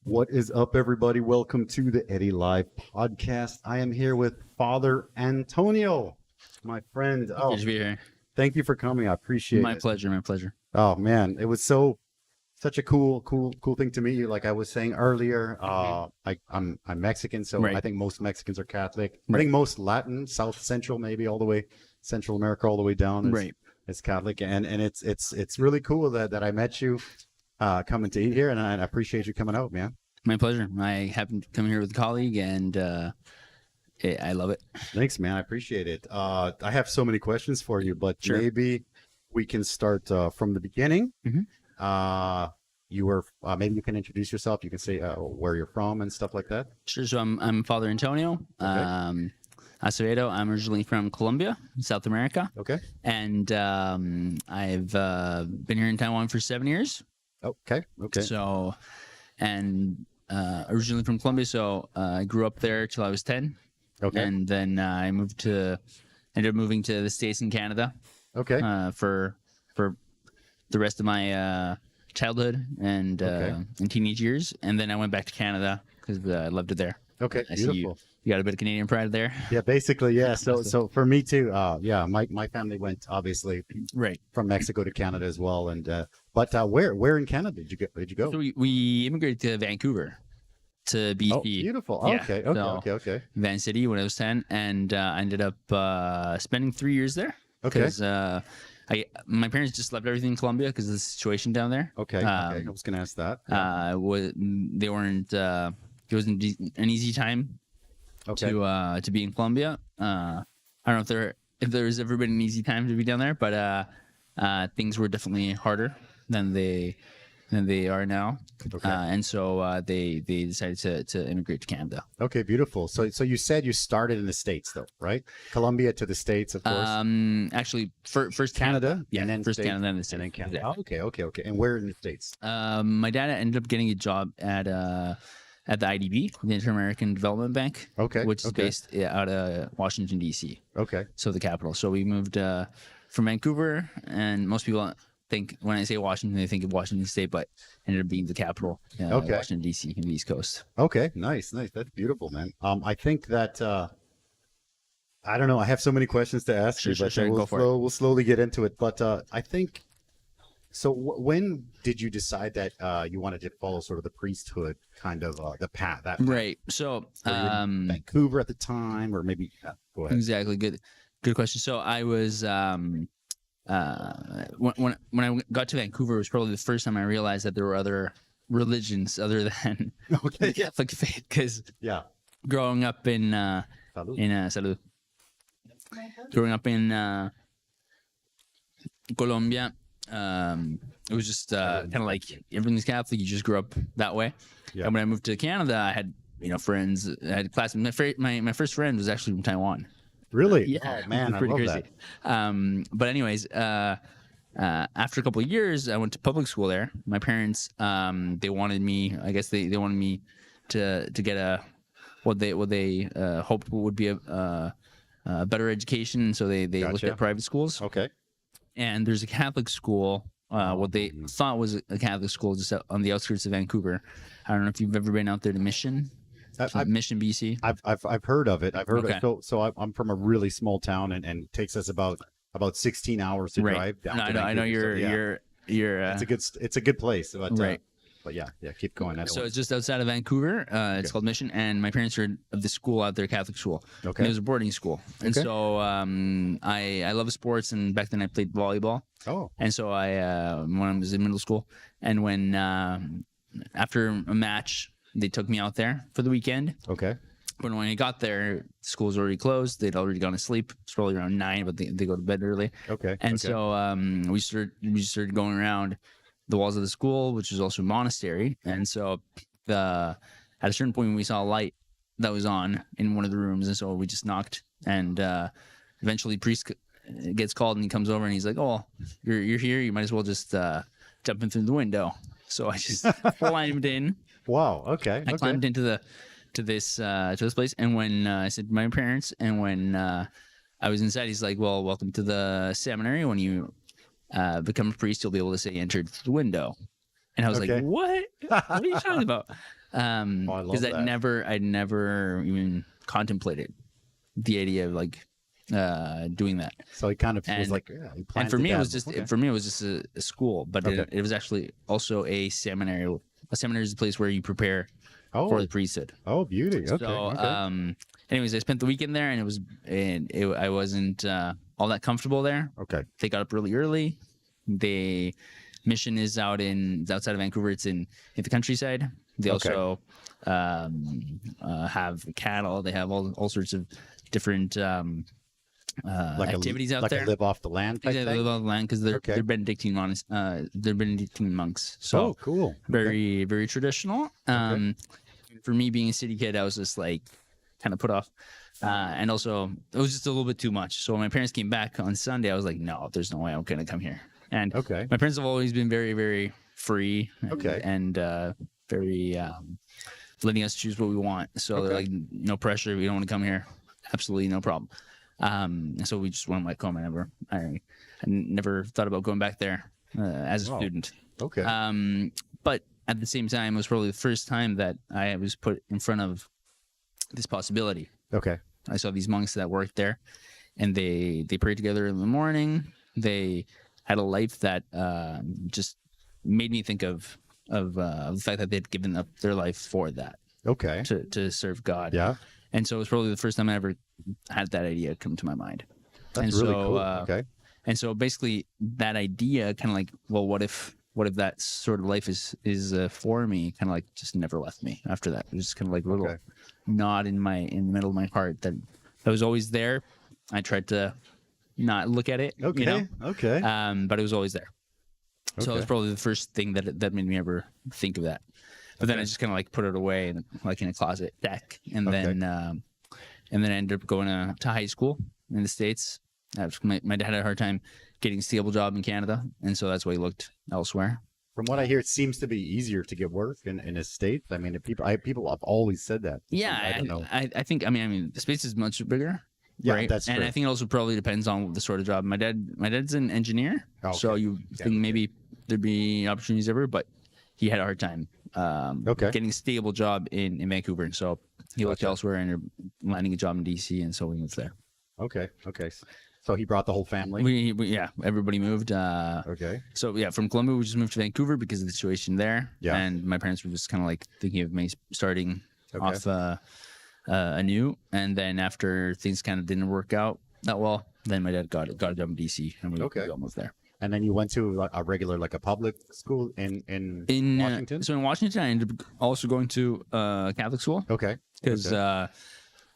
What is up, everybody? Welcome to the Eddie Live podcast. I am here with Father Antonio, my friend. Oh, Good to be here. thank you for coming. I appreciate My it. pleasure. My pleasure. Oh man, it was such a cool thing to meet you. Like I was saying earlier, I'm Mexican, so Right. I think most Mexicans are Catholic. I Right. think most Latin, South Central, maybe all the way Central America, all the way down is, Right. is Catholic, and it's really cool that I met you coming to eat here, and I appreciate you coming out, man. My pleasure. I happened to come here with a colleague, and I love it. Thanks, man. I appreciate it. I have so many questions for you, but Sure. maybe we can start from the beginning. Mhm. You were maybe you can introduce yourself. You can say where you're from and stuff like that. Sure. So I'm Father Antonio Acevedo. I'm originally from Colombia, South America, Okay. and I've been here in Taiwan for 7 years. Okay. Okay. So, and originally from Colombia, so I grew up there till I was 10, Okay. and then I ended up moving to the States and Canada. Okay. For the rest of my childhood and teenage years, and then I went back to Canada because I loved it there. Okay. I see Beautiful. you got a bit of Canadian pride there. Yeah. Basically, yeah. So for me too. Yeah. My family went obviously Right. from Mexico to Canada as well, and but where in Canada did you go? Did you go? So we immigrated to Vancouver, to BC. Oh, beautiful. Yeah, Okay. so Okay. Van City when I was 10, and I ended up spending 3 years there. Okay. Because my parents just left everything in Colombia because of the situation down there. Okay. I was gonna ask that. They weren't. It wasn't an easy time Okay. to be in Colombia. I don't know if there's ever been an easy time to be down there, but things were definitely harder than they are now. Okay. And so they decided to immigrate to Canada. Okay, beautiful. So you said you started in the States, though, right? Colombia to the States, of course. Actually, first Canada, yeah, and then first States, Canada, and then and then States. Canada. Oh, okay. And where in the States? My dad ended up getting a job at the IDB, the Inter-American Development Bank, Okay. which is okay. based out of Washington D.C. Okay. So the capital. So we moved from Vancouver, and most people think when I say Washington, they think of Washington State, but ended up being the capital, Okay. Washington D.C. in the East Coast. Okay. Nice. That's beautiful, man. I think that I don't know. I have so many questions to ask you, but Go for it. we'll slowly get into it. But I think so. When did you decide that you wanted to follow sort of the priesthood kind of the path? That path? Right. So Were you in Vancouver at the time, or maybe go ahead. exactly. Good question. So I was when I got to Vancouver, it was probably the first time I realized that there were other religions other than Okay. the Catholic faith. Because Yeah. growing up in Salud. Salud. Growing up in Colombia, it was just kind of like everything's Catholic. You just grew up that way. Yeah. And when I moved to Canada, I had friends. I had classmates. My first friend was actually from Taiwan. Really? Yeah, Oh, man, it's I pretty love crazy. that. But anyways, after a couple of years, I went to public school there. My parents, they wanted me. I guess they wanted me to get what they hoped would be a better education. So they looked Gotcha. at private schools. Okay. And there's a Catholic school. What they thought was a Catholic school just on the outskirts of Vancouver. I don't know if you've ever been out there to Mission. Mission, BC. I've heard of it. I've heard Okay. of it. So I'm from a really small town, and it takes us about 16 hours to drive down. No, to I know Vancouver. So, yeah, you're. it's a good place. But, Right. But yeah, keep going. So it's just outside of Vancouver. It's called Mission, and my parents are of the school out there, Catholic school. Okay. And it was a boarding school, and Okay. so I love sports, and back then I played volleyball, Oh, and so I when I was in middle school, and when after a match they took me out there for the weekend. okay. But when I got there, school was already closed. They'd already gone to sleep. It's probably around 9, but they go to bed early. Okay. And okay. so we started going around the walls of the school, which is also a monastery. And so at a certain point, we saw a light that was on in one of the rooms, and so we just knocked. And eventually, priest gets called, and he comes over, and he's like, "Oh, you're here. You might as well just jump in through the window." So I just climbed in. Wow. Okay. I climbed into this place, and when I said to my parents, and when I was inside, he's like, "Well, welcome to the seminary. When you become a priest, you'll be able to say you entered through the window." And I was Okay. like, "What? What are you talking about?" love Because that. I'd never even contemplated the idea of like doing that. So he kind of was And- like, yeah, he And planned for me, it down. was just Okay. a school, but Okay. it was actually also a seminary. A seminary is a place where you prepare Oh, for the priesthood. oh, beauty. Okay. So, Okay. anyways, I spent the weekend there, and I wasn't all that comfortable there. Okay. They got up really early. The mission is outside of Vancouver. It's in the countryside. They Okay. also have cattle. They have all sorts of different activities out like there. a live off the land type Exactly, thing? live on the land because Okay. they're Benedictine they're Benedictine monks. So Oh, cool. Okay. very traditional. For me being a city kid, I was just like kind of put off, and also it was just a little bit too much. So when my parents came back on Sunday, I was like, no, there's no way I'm gonna come here. And Okay. my parents have always been very free. Okay. And very letting us choose what we want. So they're like, no pressure. We don't want to come here. Absolutely no problem. So we just went back home. I never thought about going back there as a Wow. student. Okay. But at the same time, it was probably the first time that I was put in front of this possibility. Okay. I saw these monks that worked there, and they prayed together in the morning. They had a life that just made me think of the fact that they'd given up their life for that Okay. to serve God. Yeah. And so it was probably the first time I ever had that idea come to my mind. That's and really so, cool. Okay. And so basically that idea kind of like, well, what if that sort of life is for me, kind of like just never left me after that. It was just kind of like a little Okay. nod in the middle of my heart that was always there. I tried to not look at it, Okay. you know, Okay. but it was always there. So it was Okay. probably the first thing that made me ever think of that. But then I just kind of like put it away and like in a closet deck, and then I ended up going to high school in the States. My dad had a hard time getting a stable job in Canada, and so that's why he looked elsewhere. From what I hear, it seems to be easier to get work in the States. I mean, people have always said that. Yeah, I don't know. I think I mean the States is much bigger. Yeah, right? that's and true. I think it also probably depends on the sort of job. My dad's an engineer, Oh, so okay. you Yeah. think maybe there'd be opportunities ever, but he had a hard time getting a stable job in Vancouver, and so he looked Gotcha. elsewhere and ended up landing a job in DC, and so we moved there. Okay. Okay. So he brought the whole family. We everybody moved. Okay. So yeah, from Colombia we just moved to Vancouver because of the situation there. Yeah. And my parents were just kind of like thinking of me starting Okay. off anew, and then after things kind of didn't work out that well, then my dad got a job in DC, and we all moved there. And then you went to like a regular, like a public school in Washington. So in Washington, I ended up also going to Catholic school Okay. because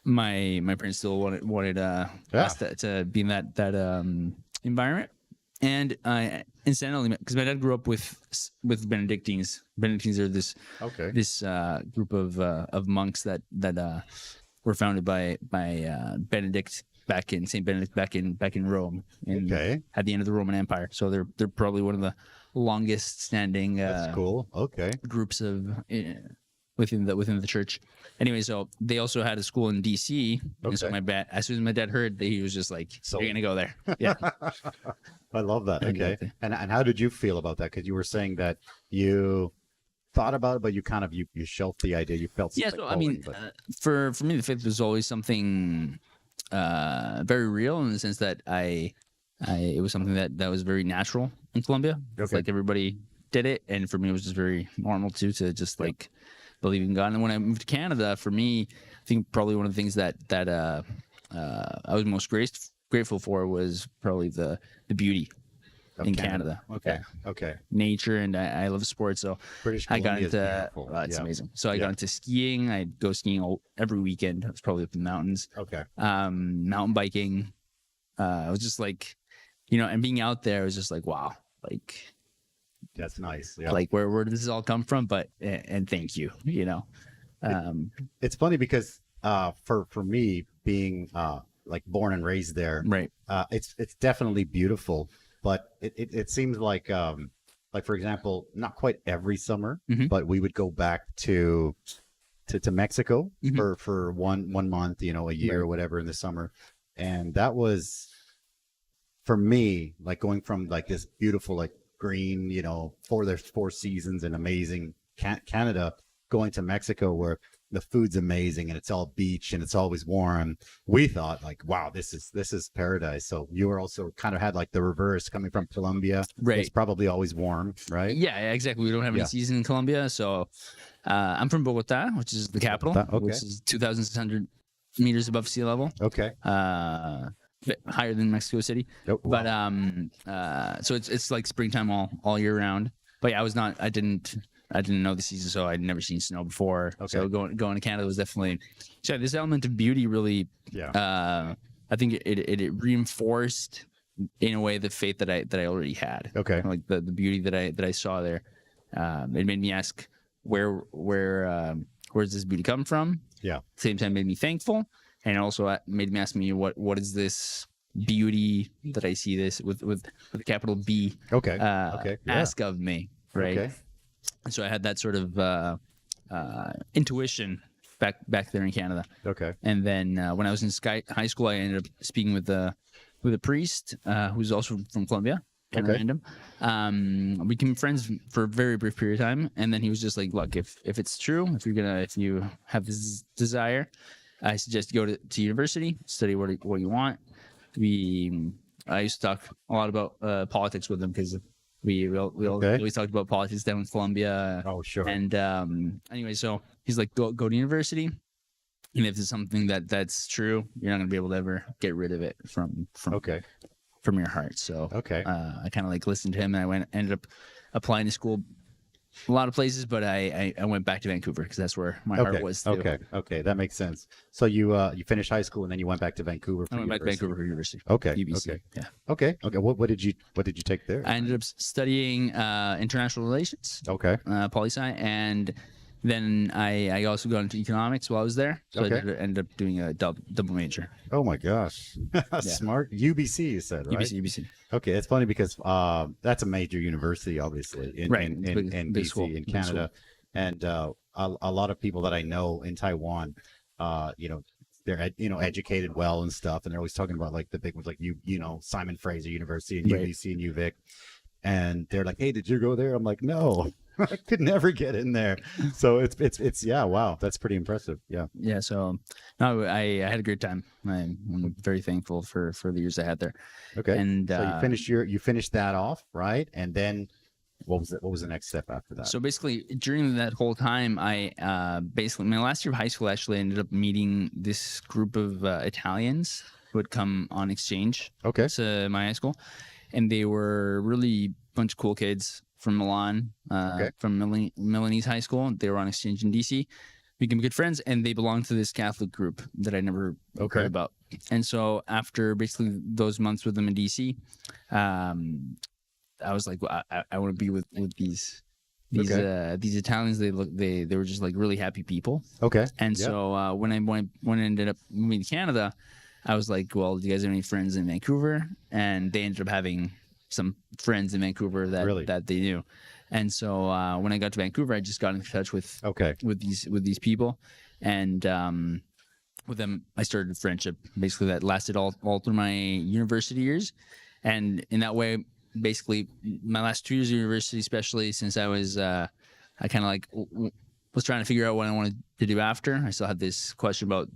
my parents still wanted us to be in that environment. And incidentally, because my dad grew up with Benedictines. Benedictines are this group of monks that were founded by Benedict back in Saint Benedict back in Rome at the end of the Roman Empire. So they're probably one of the longest standing That's cool. Okay. groups of within the church. Anyway, so they also had a school in DC, and so as soon as my dad heard, he was just like, "You're gonna go there." Yeah. I love that. Okay. Exactly. And how did you feel about that? Because you were saying that you thought about it, but you kind of you shelved the idea. You felt Yeah. So I mean, for me, the faith was always something very real in the sense that it was something that was very natural in Colombia. It's like everybody did it, and for me, it was just very normal too to just like believe in God. And when I moved to Canada, for me, I think probably one of the things that I was most grateful for was probably the beauty in Canada. Okay. Nature, and I love sports, so British I got Columbia is into beautiful. it's Yeah. amazing. So I got into skiing. I'd go skiing every weekend. I was probably up in the mountains. Okay. Mountain biking. I was just like, and being out there was just like, wow, like That's nice. Yeah. like where does this all come from? But and thank you, It's funny because for me being like born and raised there, right. it's definitely beautiful, but it seems like for example, not quite every summer, but we would go back to Mexico for one month, a year or whatever in the summer, and that was for me like going from like this beautiful like green, there's four seasons and amazing Canada going to Mexico where the food's amazing and it's all beach and it's always warm. We thought like, wow, this is paradise. So you were also kind of had like the reverse coming from Colombia. Right. It's probably always warm, right? Yeah, exactly. We don't have any season in Colombia. So I'm from Bogota, which is the capital, which is 2,600 meters above sea level. Okay. Higher than Mexico City. Oh, wow. But so it's like springtime all year round. But yeah, I didn't know the season, so I'd never seen snow before. Okay. So going to Canada was definitely this element of beauty really. Yeah. I think it reinforced in a way the faith that I already had. Okay. Like the beauty that I saw there. It made me ask where's this beauty come from? Yeah. At the same time, made me thankful, and also made me ask me what is this beauty that I see this with a capital B. Okay. Okay. Yeah. Ask of me, right? Okay. And so I had that sort of intuition back there in Canada. Okay. And then when I was in high school, I ended up speaking with a priest who's also from Colombia. Kind of random. We became friends for a very brief period of time, and then he was just like, "Look, if it's true, if you have this desire, I suggest you go to university, study what you want." I used to talk a lot about politics with him because we always talked about politics down in Colombia. Oh, sure. And anyway, so he's like, go to university, and if it's something that's true, you're not gonna be able to ever get rid of it from your heart. So I kind of like listened to him, and I ended up applying to school a lot of places, but I went back to Vancouver because that's where my heart was too. Okay, that makes sense. So you finished high school and then you went back to Vancouver. I went back to Vancouver for university. Okay, UBC. Okay, yeah. Okay. What did you take there? I ended up studying international relations. Okay. Poli-sci, and then I also got into economics while I was there. So I ended up doing a double major. Oh my gosh, smart. UBC, you said, right? UBC. Okay, it's funny because that's a major university, obviously, in BC, in Canada, and a lot of people that I know in Taiwan, they're educated well and stuff, and they're always talking about like the big ones, like Simon Fraser University and UBC and UVic, and they're like, "Hey, did you go there?" I'm like, "No." I could never get in there. So it's wow, that's pretty impressive. Yeah. So no, I had a great time. I'm very thankful for the years I had there. Okay. And so you finished that off, right? And then what was the next step after that? So basically during that whole time, I basically my last year of high school actually ended up meeting this group of Italians who had come on exchange to my high school, and they were really bunch of cool kids from Milan, from Milanese high school. They were on exchange in DC. We became good friends, and they belonged to this Catholic group that I never heard about. And so after basically those months with them in DC, I was like, well, I want to be with these Italians. They were just like really happy people. Okay. And so when I ended up moving to Canada, I was like, well, do you guys have any friends in Vancouver? And they ended up having some friends in Vancouver that they knew. And so when I got to Vancouver, I just got in touch with these people, and with them I started a friendship basically that lasted all through my university years. And in that way, basically my last 2 years of university, especially since I was I kind of like was trying to figure out what I wanted to do after. I still had this question about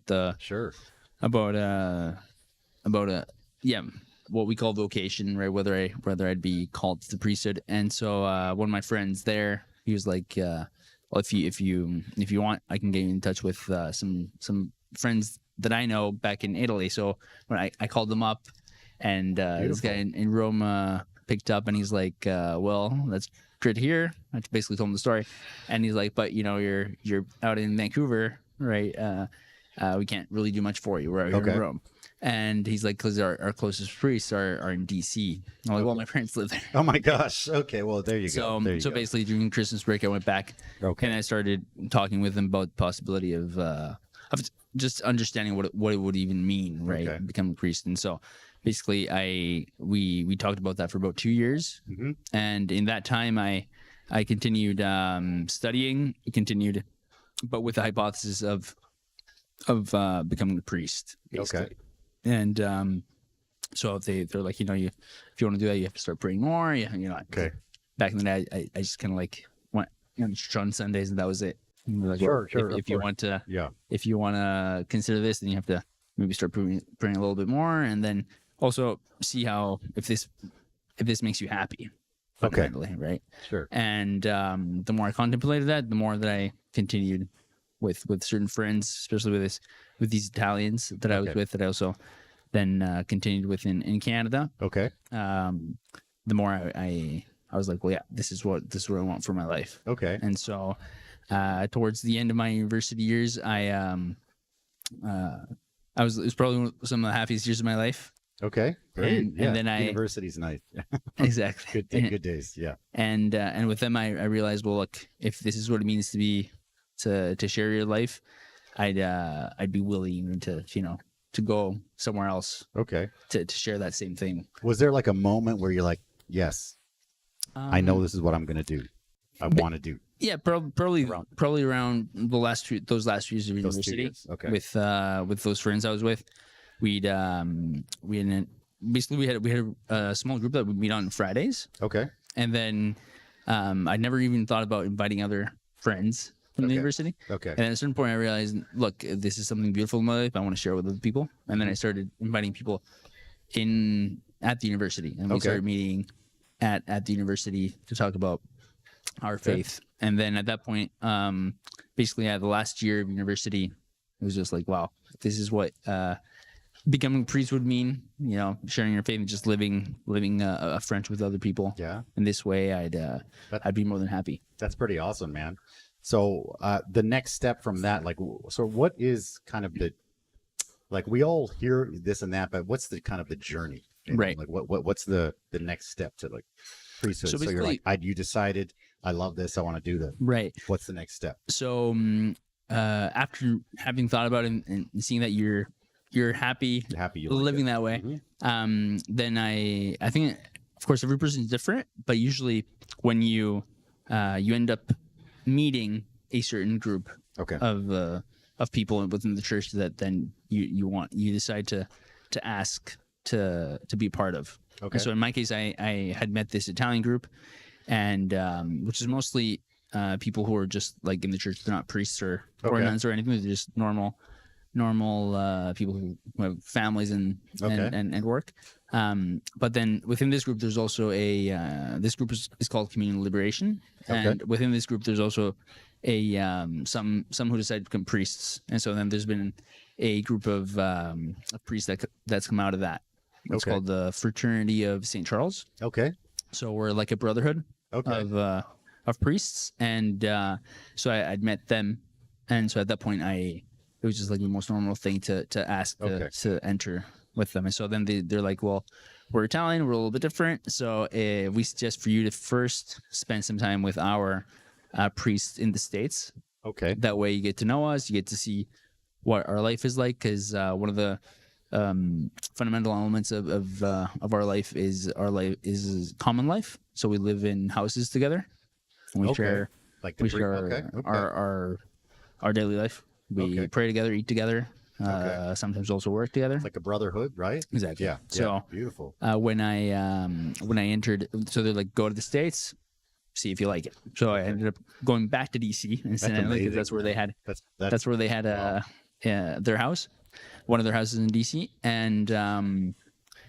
what we call vocation, right? Whether I'd be called to the priesthood. And so one of my friends there, he was like, well, if you want, I can get you in touch with some friends that I know back in Italy. So when I called them up, and this guy in Rome picked up, and he's like, well, that's great here. I basically told him the story, and he's like, but you're out in Vancouver, right? We can't really do much for you. We're out here in Rome. And he's like, because our closest priests are in DC. I'm like, well, my parents live there. Oh my gosh. Okay, well, there you go. So basically during Christmas break, I went back and I started talking with them about the possibility of just understanding what it would even mean, right? Become a priest. And so basically we talked about that for about 2 years. Mm-hmm. And in that time I continued studying, but with the hypothesis of becoming a priest, basically. Okay. And so they're like, if you want to do that, you have to start praying more. Back in the day, I just kind of like went to church on Sundays, and that was it. Like, Sure, if you want to, Yeah. if you want to consider this, then you have to maybe start praying a little bit more, and then also see how if this makes you happy, fundamentally, right? Sure. And the more I contemplated that, the more that I continued with certain friends, especially with these Italians that I was with, that I also then continued with in Canada. Okay. The more I was like, well, yeah, this is what I want for my life. Okay. And so towards the end of my university years, it was probably some of the happiest years of my life. Okay. Great. And then university's nice. Exactly. Good days. Yeah. And with them, I realized, well, look, if this is what it means to share your life, I'd be willing to go somewhere else. Okay. To share that same thing. Was there like a moment where you're like, yes, I know this is what I'm going to do. I want to do. Yeah, probably around those last years of university. Okay. With those friends I was with, we had a small group that would meet on Fridays. Okay. And then I never even thought about inviting other friends from the university. Okay. And at a certain point, I realized, look, this is something beautiful in my life. I want to share it with other people. And then I started inviting people at the university, and we started meeting at the university to talk about our faith. And then at that point, basically, the last year of university, it was just like, wow, this is what becoming a priest would mean. Sharing your faith and just living a friendship with other people. Yeah. In this way, I'd be more than happy. That's pretty awesome, man. So the next step from that, what is kind of we all hear this and that, but what's the kind of the journey? Right. Like what's the next step to priesthood? So you're like, you decided, I love this, I want to do that. Right. What's the next step? So after having thought about it and seeing that you're happy living that way, then I think, of course, every person is different, but usually when you end up meeting a certain group of people within the church that then you decide to ask to be part of. Okay. And so in my case, I had met this Italian group, and which is mostly people who are just like in the church. They're not priests or nuns or anything. They're just normal people who have families and work. But then within this group, there's also this group is called Community Liberation, and within this group, there's also some who decide to become priests, and so then there's been a group of priests that's come out of that. It's called the Fraternity of St. Charles. Okay. So we're like a brotherhood of priests, and so I'd met them, and so at that point it was just like the most normal thing to ask to enter with them. And so then they're like, well, we're Italian, we're a little bit different, so we suggest for you to first spend some time with our priests in the States. Okay. That way you get to know us, you get to see what our life is like, because one of the fundamental elements of our life is common life. So we live in houses together, and we share our daily life. We pray together, eat together, sometimes also work together. It's like a brotherhood, right? Exactly. Yeah. So beautiful. When I entered, so they're like, go to the States, see if you like it. So I ended up going back to DC incidentally, because that's where they had their house, one of their houses in DC, and then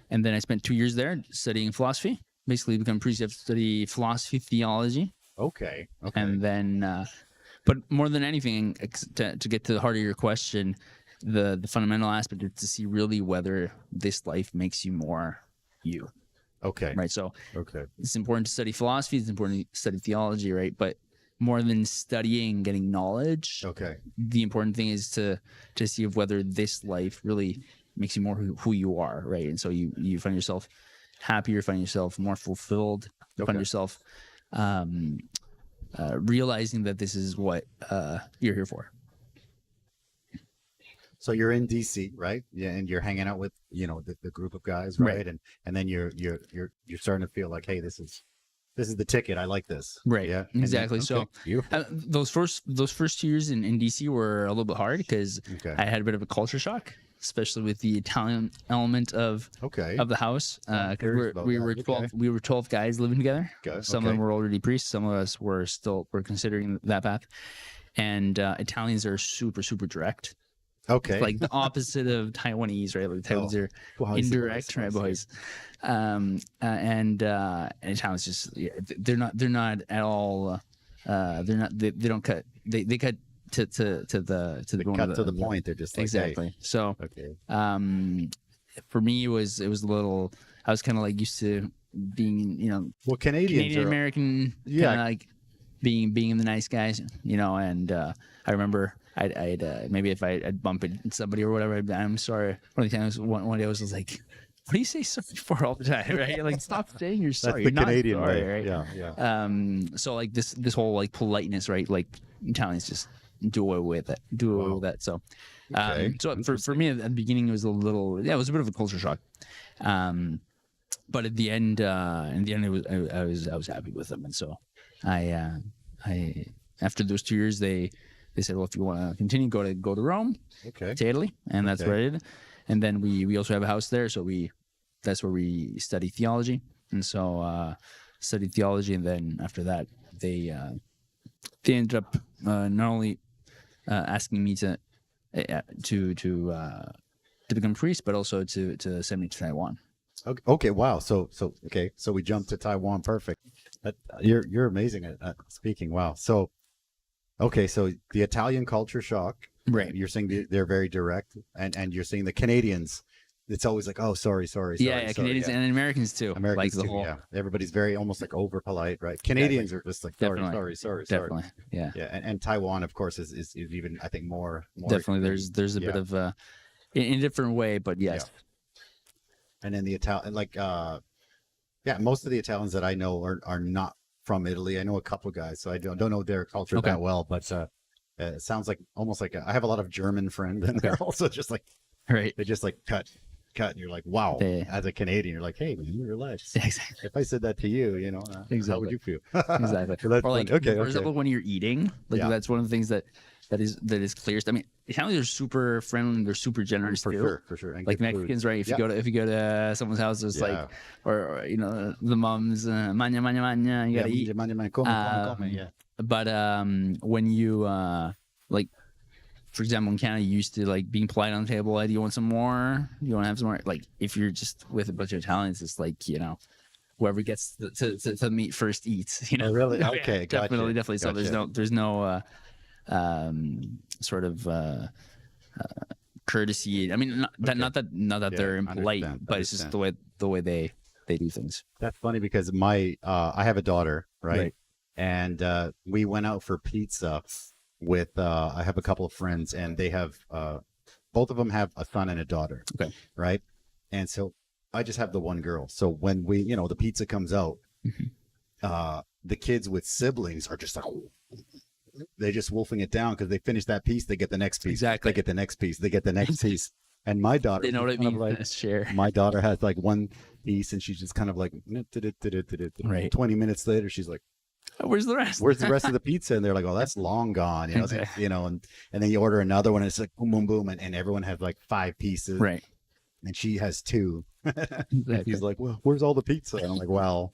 I spent 2 years there studying philosophy. Basically, become a priest, you have to study philosophy, theology. Okay. And then, but more than anything, to get to the heart of your question, the fundamental aspect is to see really whether this life makes you more you. Okay. Right. So it's important to study philosophy. It's important to study theology, right? But more than studying, getting knowledge. The important thing is to see if whether this life really makes you more who you are, right? And so you find yourself happier, find yourself more fulfilled, find yourself realizing that this is what you're here for. So you're in DC, right? Yeah, and you're hanging out with the group of guys, right? And then you're starting to feel like, hey, this is the ticket. I like this. Right. Yeah. Exactly. So those first 2 years in DC were a little bit hard because I had a bit of a culture shock, especially with the Italian element of the house. We were 12 guys living together. Some of them were already priests. Some of us were considering that path. and Italians are super direct. Okay. Like the opposite of Taiwanese, right? Like Taiwanese are indirect, right, boys? And Italians just they're not at all. They don't cut. They cut to the cut to the point. They're just like, exactly. Hey. So Okay. For me it was a little. I was kind of like used to being, Well, Canadian American, like being the nice guys, and I remember I'd maybe if I'd bump into somebody or whatever, I'm sorry. One day I was like, what do you say sorry for all the time, right? Like, stop saying you're sorry. That's the you're Canadian not sorry, way, right? Yeah. So like this whole like politeness, right? Like Italians just do away with it, with that. So, Okay. So for me at the beginning it was a little, it was a bit of a culture shock. But at the end, I was happy with them, and so I after those 2 years they said, well, if you want to continue, go to Rome, Okay. to Italy, and that's Okay. what I did. And then we also have a house there, so that's where we study theology, and so studied theology, and then after that they ended up not only asking me to become a priest, but also to send me to Taiwan. Okay. Wow. So we jumped to Taiwan. Perfect. You're amazing at speaking. Wow. So, okay. So the Italian culture shock. Right. You're saying they're very direct, and you're saying the Canadians. It's always like, oh, sorry. Yeah, Canadians and Americans too. Americans like the too. whole, Yeah. Everybody's very almost like over polite, right? Canadians are just like sorry. Definitely. Yeah. Yeah. And Taiwan, of course, is even, I think, more. Definitely. There's a bit of in a different way, but yes. Yeah. And then the Italian, most of the Italians that I know are not from Italy. I know a couple of guys, so I don't know their culture that well, but it sounds like almost like I have a lot of German friends, and they're also just like, right. They just like cut, and you're like, wow. As a Canadian, you're like, hey, man, relax. Exactly. If I said that to you, how would you feel? Exactly. So or like, for example, when you're eating, that's one of the things that is clearest. I mean, Italians are super friendly. They're super generous too. For sure. Like Mexicans, right? If you go to someone's house, it's like, or the moms, manya, you gotta eat. Come. But when you like, for example, in Canada, you used to like being polite on the table. Hey, do you want some more? You want to have some more? Like, if you're just with a bunch of Italians, it's like, whoever gets to meet first eats. Oh, really? Okay, definitely. So gotcha. there's no sort of courtesy. I mean, not that they're impolite, but it's just the way they do things. That's funny because I have a daughter, right? And we went out for pizza with I have a couple of friends, and they have both of them have a son and a daughter. Okay. Right. And so I just have the one girl. So when we, the pizza comes out, the kids with siblings are just like, they're just wolfing it down because they finish that piece, they get the next piece. Exactly. They get the next piece. They get the next piece. And my daughter, they know what I mean. like, share. My daughter has like one piece, and she's just kind of like, right. 20 minutes later, she's like, where's the rest? Where's the rest of the pizza? And they're like, oh, that's long gone. Exactly. And then you order another one, and it's like boom, boom, boom, and everyone has like 5 pieces. Right. And she has 2. Exactly. He's like, well, where's all the pizza? And I'm like, well,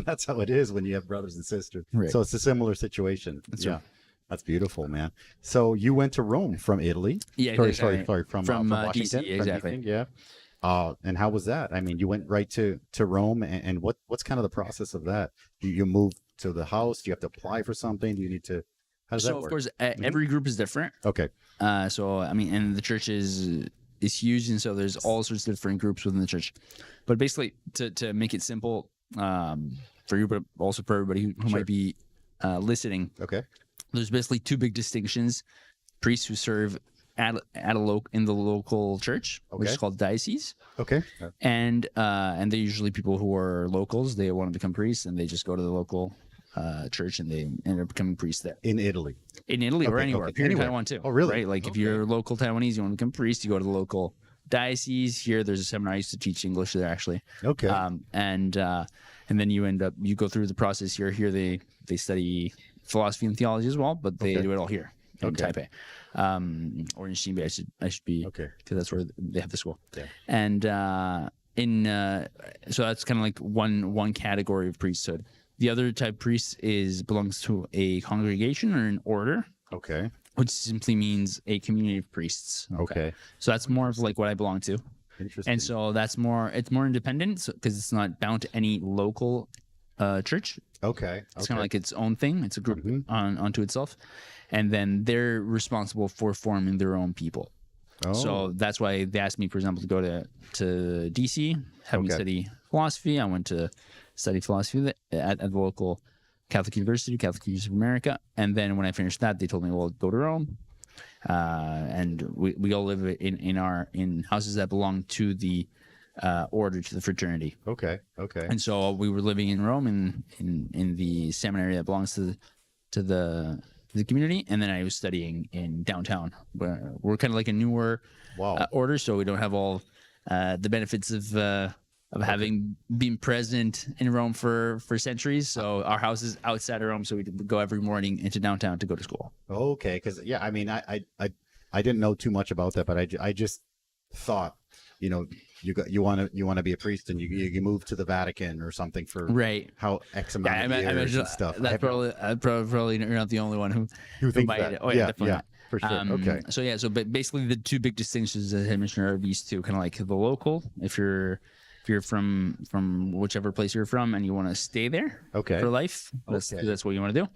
that's how it is when you have brothers and sisters. Right. So it's a similar situation. That's right. That's beautiful, man. So you went to Rome from Italy. Yeah. Sorry, from Washington. DC, exactly. From DC, yeah. And how was that? I mean, you went right to Rome, and what's kind of the process of that? Do you move to the house? Do you have to apply for something? Do you need to? How does that work? So of course, every group is different. Okay. So I mean, and the church is huge, and so there's all sorts of different groups within the church. But basically, to make it simple for you, but also for everybody who might be listening. Okay. There's basically 2 big distinctions: priests who serve in the local church, which is called diocese. Okay. And they're usually people who are locals. They want to become priests, and they just go to the local church, and they end up becoming priests there. In Italy or anywhere. Here in Taiwan too. Oh, really? Right? Like if you're local Taiwanese, you want to become priest, you go to the local diocese. Here, there's a seminar. I used to teach English there actually. Okay. And then you go through the process here. Here they study philosophy and theology as well, but they do it all here in Taipei. Or in Xinbei, I should be, because that's where they have the school. Yeah. And so that's kind of like one category of priesthood. The other type of priest belongs to a congregation or an order, Okay. which simply means a community of priests. Okay. So that's more of like what I belong to. Interesting. And so it's more independent because it's not bound to any local church. Okay. It's kind of like its own thing. It's a group onto itself. And then they're responsible for forming their own people. Oh. So that's why they asked me, for example, to go to DC, have me study philosophy. I went to study philosophy at the local Catholic University of America. And then when I finished that, they told me, well, go to Rome. And we all live in houses that belong to the order, to the fraternity. Okay. And so we were living in Rome in the seminary that belongs to the community, and then I was studying in downtown. We're kind of like a newer order, so we don't have all the benefits of having been present in Rome for centuries. So our house is outside of Rome, so we go every morning into downtown to go to school. Okay, because I mean, I didn't know too much about that, but I just thought, you want to be a priest, and you move to the Vatican or something for how X amount of years and stuff. That's probably you're not the only one who thinks might. that. Oh yeah, definitely. For sure. Okay. So basically the two big distinctions as I mentioned are these two, kind of like the local. If you're from whichever place you're from and you want to stay there for life, that's what you want to do.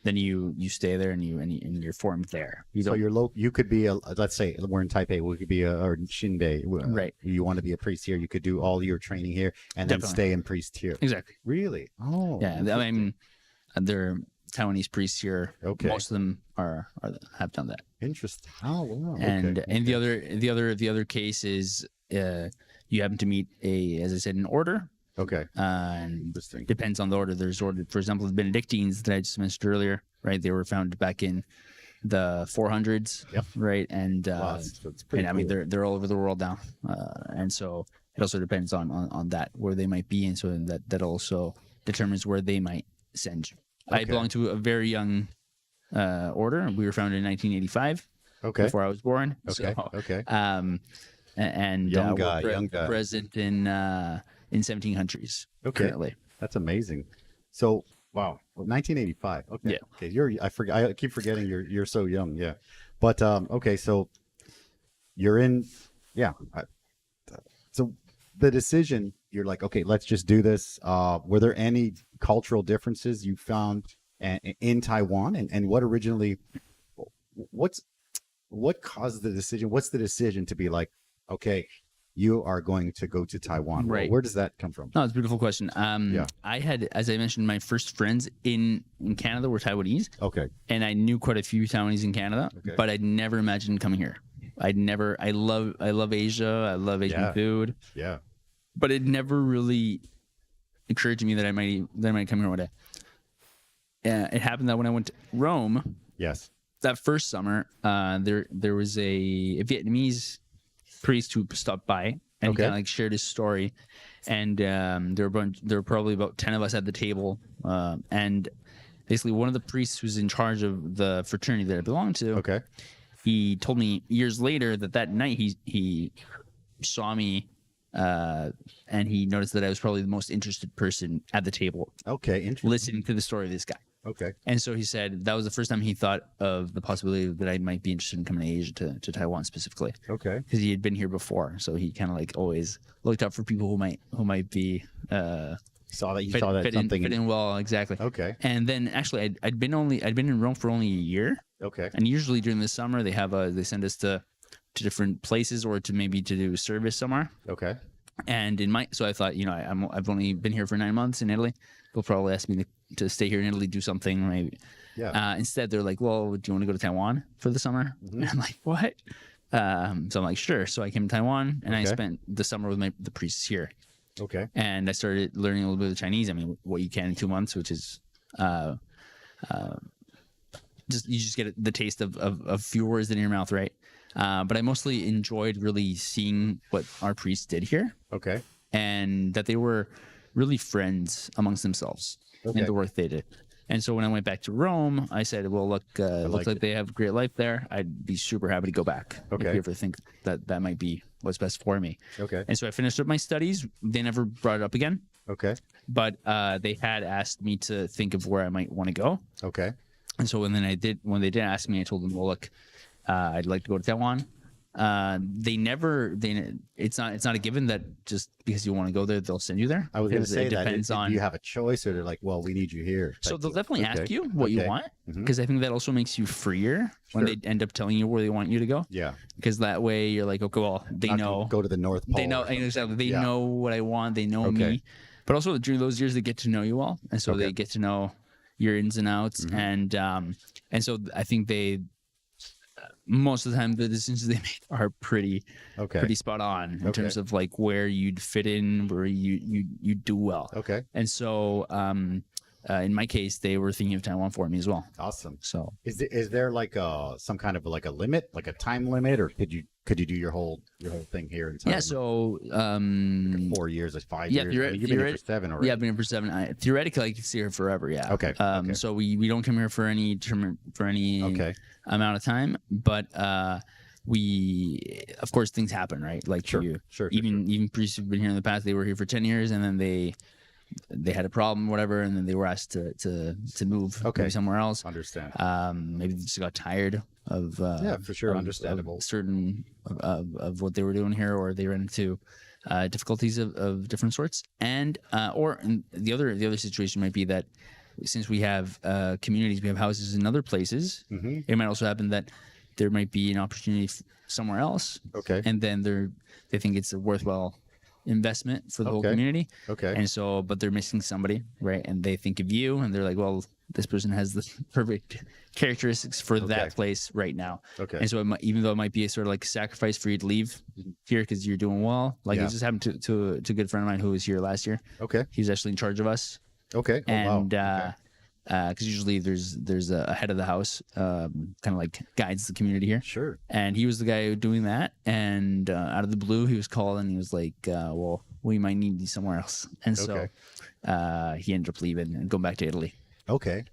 Then you stay there and you're formed there. You could be let's say we're in Taipei, we could be or Xinbei, right? You want to be a priest here, you could do all your training here and then stay in priest here. Exactly. Really? Oh. Yeah. I mean, there are Taiwanese priests here. Okay. Most of them have done that. Interesting. Oh wow. And the other case is you happen to meet as I said, an order. Okay. And depends on the order. There's order, for example, the Benedictines that I just mentioned earlier, right? They were founded back in the 400s, right? And that's pretty I mean, they're all over the world now, and so it also depends on that where they might be, and so that also determines where they might send you. I belong to a very young order. We were founded in 1985. Okay. Before I was born. Okay. And young guy, present in 17 countries currently. That's amazing. So, wow, 1985. Okay. Yeah. Okay. I keep forgetting you're so young. Yeah. But okay, so you're in. Yeah. So the decision, you're like, okay, let's just do this. Were there any cultural differences you found in Taiwan, and what caused the decision? What's the decision to be like, okay, you are going to go to Taiwan? Right. Where does that come from? No, it's a beautiful question. I had, as I mentioned, my first friends in Canada were Taiwanese. Okay. And I knew quite a few Taiwanese in Canada, but I'd never imagined coming here. I love Asia. I love Asian food. Yeah. But it never really occurred to me that I might come here one day. It happened that when I went to Rome. Yes. That first summer, there was a Vietnamese priest who stopped by and kind of like shared his story, and there were probably about 10 of us at the table, and basically one of the priests who's in charge of the fraternity that I belonged to, he told me years later that night he saw me, and he noticed that I was probably the most interested person at the table. Okay, interesting. Listening to the story of this guy. Okay. And so he said that was the first time he thought of the possibility that I might be interested in coming to Asia, to Taiwan specifically. Okay. Because he had been here before, so he kind of like always looked out for people who might be fit in well, exactly. Okay. And then actually, I'd been in Rome for only a year. Okay. And usually during the summer they send us to different places or to do service somewhere. Okay. And so I thought, I've only been here for 9 months in Italy. They'll probably ask me to stay here in Italy, do something maybe. Yeah. Instead, they're like, well, do you want to go to Taiwan for the summer? Mm-hmm. And I'm like, what? So I'm like, sure. So I came to Taiwan, and I spent the summer with the priests here. Okay. And I started learning a little bit of Chinese. I mean, what you can in 2 months, which is you just get the taste of few words in your mouth, right? But I mostly enjoyed really seeing what our priests did here. Okay. And that they were really friends amongst themselves in the work they did. And so when I went back to Rome, I said, well, look, looks like they have a great life there. I'd be super happy to go back. Okay. If you ever think that might be what's best for me. Okay. And so I finished up my studies. They never brought it up again. Okay. but they had asked me to think of where I might want to go. Okay. And so when they did ask me, I told them, well, look, I'd like to go to Taiwan. It's not a given that just because you want to go there, they'll send you there. I was going to say it that. depends on. Do you have a choice, or they're like, well, we need you here? So type they'll of- definitely okay. ask you what you want, because I think that also makes you freer when Sure. they end up telling you where they want you to go. Yeah. Because that way you're like, okay, well, they Not know. go to the North Pole. They know or something. exactly. They Yeah. know what I want. They know Okay. me. But also during those years, they get to know you all, and so Okay. they get to know your ins and outs, and so I think they most of the time the decisions they make are pretty spot on in terms of like where you'd fit in, where you do well. Okay. And so in my case, they were thinking of Taiwan for me as well. Awesome. So Is there like some kind of like a limit, like a time limit, or could you do your whole thing here in Taiwan? yeah, so 4 years, like 5 yeah, years. I mean, you've been here for 7 already. yeah, I've been here for 7. Theoretically, I could stay here forever. Yeah. Okay. Okay. So we don't come here for any Okay. amount of time, but we of course things happen, right? Like Sure. you, Sure. even priests who've been here in the past, they were here for 10 years, and then they had a problem, whatever, and then they were asked to move maybe somewhere else. Understand. Maybe they just got tired of Yeah, for sure. of Understandable. certain of what they were doing here, or they ran into difficulties of different sorts, and or the other situation might be that since we have communities, we have houses in other places, it might also happen that there might be an opportunity somewhere else, Okay. and then they think it's a worthwhile investment for the whole community. Okay. And so, but they're missing somebody, right? And they think of you, and they're like, well, this person has the perfect characteristics for that place right now. Okay. And so even though it might be a sort of like sacrifice for you to leave here because you're doing well, like it just happened to a good friend of mine who was here last year. Okay. He was actually in charge of us. Okay. Oh, And wow. because usually there's a head of the house, kind of like guides the community here. Sure. And he was the guy doing that. And out of the blue, he was called, and he was like, well, we might need you somewhere else. And so he ended up leaving and going back to Italy. Okay.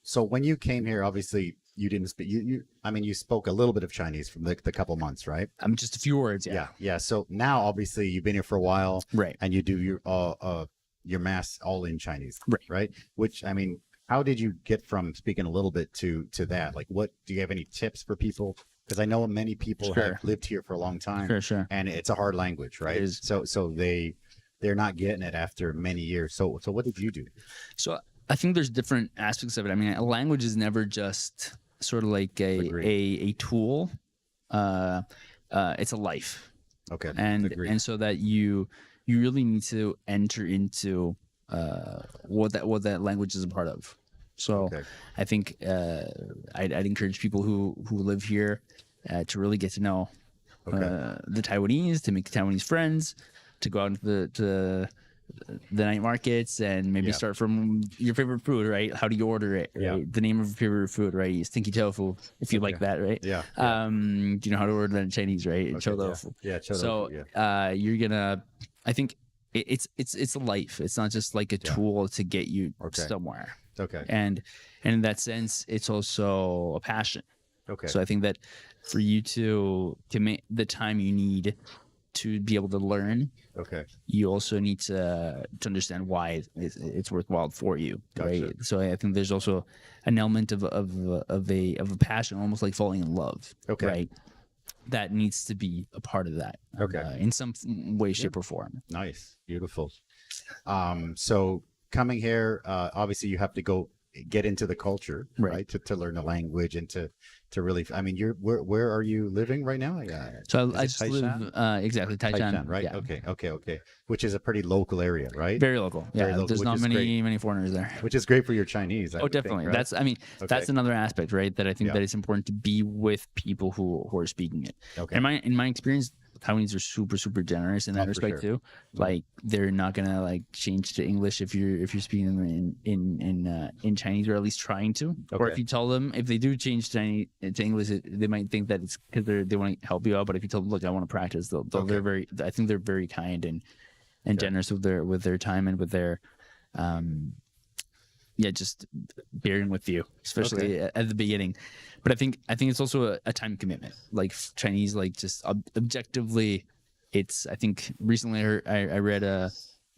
So when you came here, obviously you didn't speak. I mean, you spoke a little bit of Chinese from the couple months, right? Just a few words. Yeah. Yeah. So now, obviously, you've been here for a while, Right. and you do your mass all in Chinese, Right. Right. Which, I mean, how did you get from speaking a little bit to that? Like, what do you have any tips for people? Because I know many people Sure. have lived here for a long time, Sure. and it's a hard language, right? It is. So they're not getting it after many years. So what did you do? So I think there's different aspects of it. I mean, a language is never just sort of like a tool. It's a life. Okay. And so that you really need to enter into what that language is a part of. So I think I'd encourage people who live here to really get to know the Taiwanese, to make Taiwanese friends, to go out into the night markets and maybe start from your favorite food, right? How do you order it? Right? Yeah. The name of your favorite food, right? Stinky tofu, if you like that, right? Yeah. Do you know how to order that in Chinese, right? Chou tofu. Yeah. Chou So tofu, yeah. you're gonna, I think it's a life. It's not just like a tool to get you somewhere. Okay. And in that sense, it's also a passion. Okay. So I think that for you to make the time you need to be able to learn, you also need to understand why it's worthwhile for you, right? So I think there's also an element of a passion, almost like falling in love, right? That needs to be a part of that, in some way, shape, or form. Nice, beautiful. So coming here, obviously you have to go get into the culture, right? To learn the language and to really. I mean, where are you living right now? So I just live exactly Taishan, right? Yeah. Okay. Which is a pretty local area, right? Very local. Yeah, Very local, there's which not is many foreigners there. Which is great for your Chinese. I would think, Definitely. right? That's another aspect, right? That I think that it's important to be with people who are speaking it. Okay. In my experience, Taiwanese are super generous in that respect too. Like they're not gonna like change to English if you're speaking in Chinese, or at least trying to. Or if you tell them, if they do change to English, they might think that it's because they want to help you out. But if you tell them, look, I want to practice, I think they're very kind and generous with their time and with their just bearing with you, especially at the beginning. But I think it's also a time commitment. Like Chinese, like just objectively, it's. I think recently I read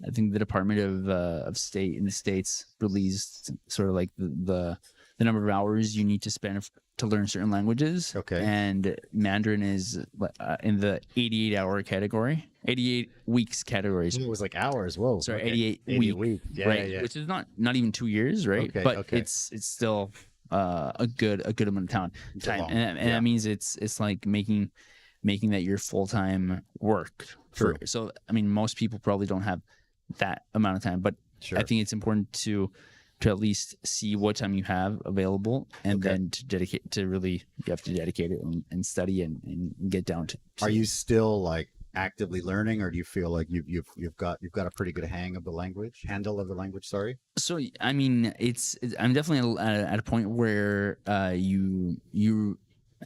I think the Department of State in the States released sort of like the number of hours you need to spend to learn certain languages. Okay. And Mandarin is in the 88-hour category, 88 weeks categories. It was like hours. Whoa. Sorry, okay. 88 weeks. Yeah, right? yeah. Which is not even 2 years, right? Okay, But okay. it's still a good amount of time, and that means it's like making that your full-time work. True. So I mean, most people probably don't have that amount of time, but Sure. I think it's important to at least see what time you have available, and then you have to dedicate it and study and get down to. Are you still like actively learning, or do you feel like you've got a pretty good handle of the language? Sorry. So I mean, I'm definitely at a point where you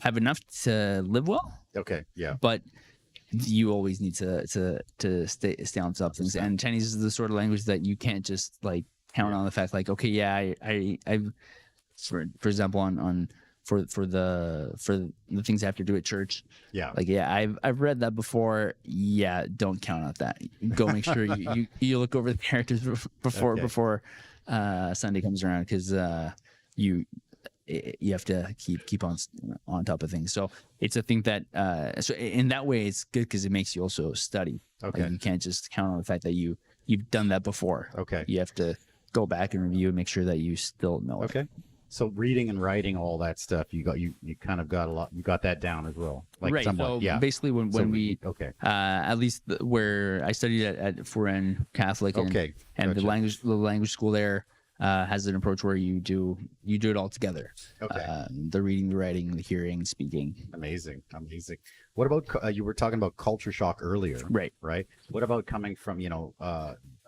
have enough to live well. Okay. Yeah. But you always need to stay on top of things. And Chinese is the sort of language that you can't just like count on the fact like, okay, yeah, I've for example for the things I have to do at church. Yeah. Like, yeah, I've read that before. Yeah, don't count on that. Go make sure you look over the characters before Sunday comes around, because you have to keep on top of things. So it's a thing that so in that way it's good, because it makes you also study. Okay. Like, you can't just count on the fact that you've done that before. Okay. You have to go back and review and make sure that you still know it. Okay. So reading and writing, all that stuff, you kind of got a lot. You got that down as well, like Right. somewhat. So Yeah. basically, when we Okay. at least where I studied at Foreign Catholic, and Okay. and Gotcha. the language school there has an approach where you do it all together. Okay. The reading, the writing, the hearing, speaking. Amazing. What about you were talking about culture shock earlier, Right. right? What about coming from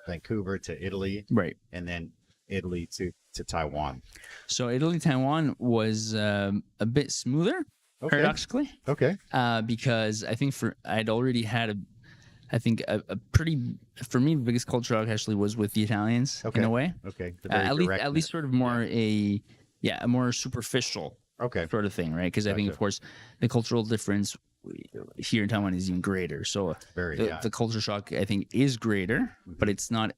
Vancouver to Italy, Right. and then Italy to Taiwan? So Italy, Taiwan was a bit smoother, paradoxically, Okay. because I think I'd already had a pretty, for me, the biggest culture shock actually was with the Italians, in a way. Okay. At least sort of more a more superficial Okay. sort of thing, right? Because I think, of course, the cultural difference here in Taiwan is even greater. So the culture shock, I think, is greater, but it's deeper.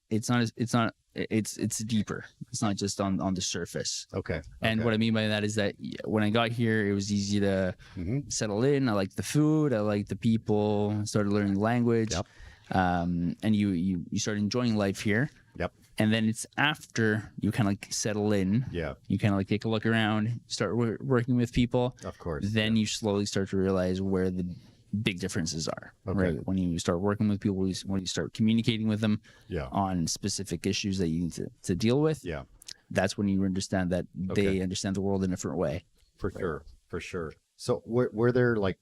It's not just on the surface. Okay. And what I mean by that is that when I got here, it was easy to settle in. I liked the food. I liked the people. Started learning the language. Yep. And you start enjoying life here. Yep. And then it's after you kind of like settle in. Yeah. You kind of like take a look around, start working with people. Of course. Then you slowly start to realize where the big differences are. Okay. Right. When you start working with people, when you start communicating with them on specific issues that you need to deal with. Yeah. That's when you understand that they understand the world in a different way. For sure. So were there, like,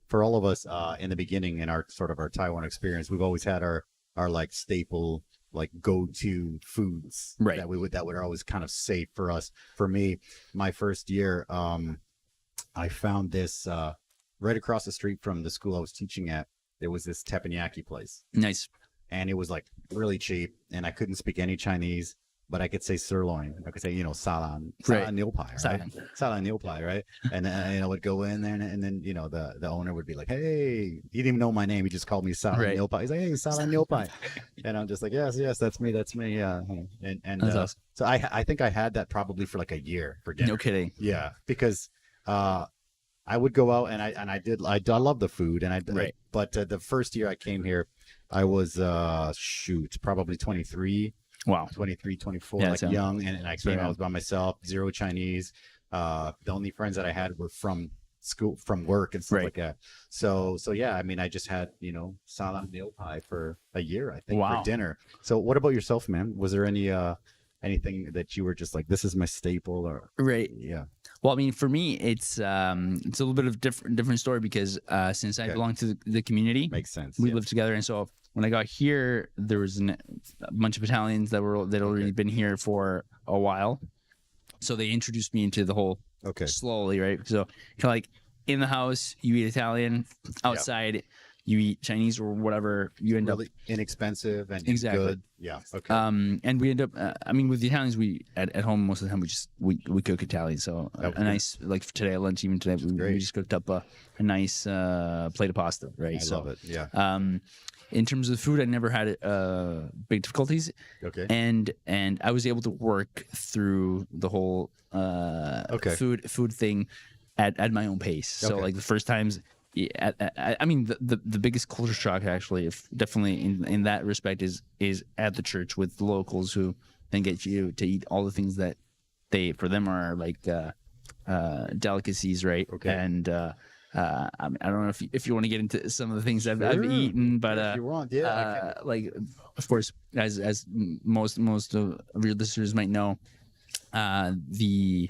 for all of us in the beginning in our Taiwan experience, we've always had our like staple, like, go-to foods that were always kind of safe for us. For me, my first year, I found this right across the street from the school I was teaching at. There was this teppanyaki place. Nice. And it was like really cheap, and I couldn't speak any Chinese, but I could say sirloin. I could say, sala nil pai, right? Sala nil pai, right? And then, I would go in there, and then, the owner would be like, hey, he didn't even know my name. He just called me Sala nil pai. He's like, hey, Sala nil pai. And I'm just like, yes, that's me. Yeah. And that's awesome. So I think I had that probably for like a year for dinner. No kidding. Yeah. Because, I would go out and I love the food, and but the first year I came here, I was probably 23. Wow. 23, 24, yeah, like young, and I came. I was by myself, zero Chinese. The only friends that I had were from school, from work, and stuff like that. So yeah, I mean, I just had salam meal pie for a year, I think, for dinner. So what about yourself, man? Was there anything that you were just like, this is my staple, or Yeah. Well, I mean, for me, it's a little bit of different story, because since I belong to the community, makes sense. We live together, and so when I got here, there was a bunch of Italians that already been here for a while, so they introduced me into the whole slowly, right? So kind of like in the house, you eat Italian, outside you eat Chinese or whatever. You end really up inexpensive and good. Yeah. Okay. And we end up. I mean, with the Italians, we at home most of the time we cook Italian. So a nice, like today at lunch, even today we just cooked up a nice plate of pasta. Right. I love it. Yeah. in terms of food, I never had big difficulties. Okay. And I was able to work through the whole food thing at my own pace. So Okay. like the first times, yeah, I mean the biggest culture shock actually, if definitely in that respect, is at the church with the locals who then get you to eat all the things that they for them are like delicacies, right? Okay. And I don't know if you want to get into some of the things I've Sure. eaten, but If you want, yeah, I like of course, as most of your listeners might know, the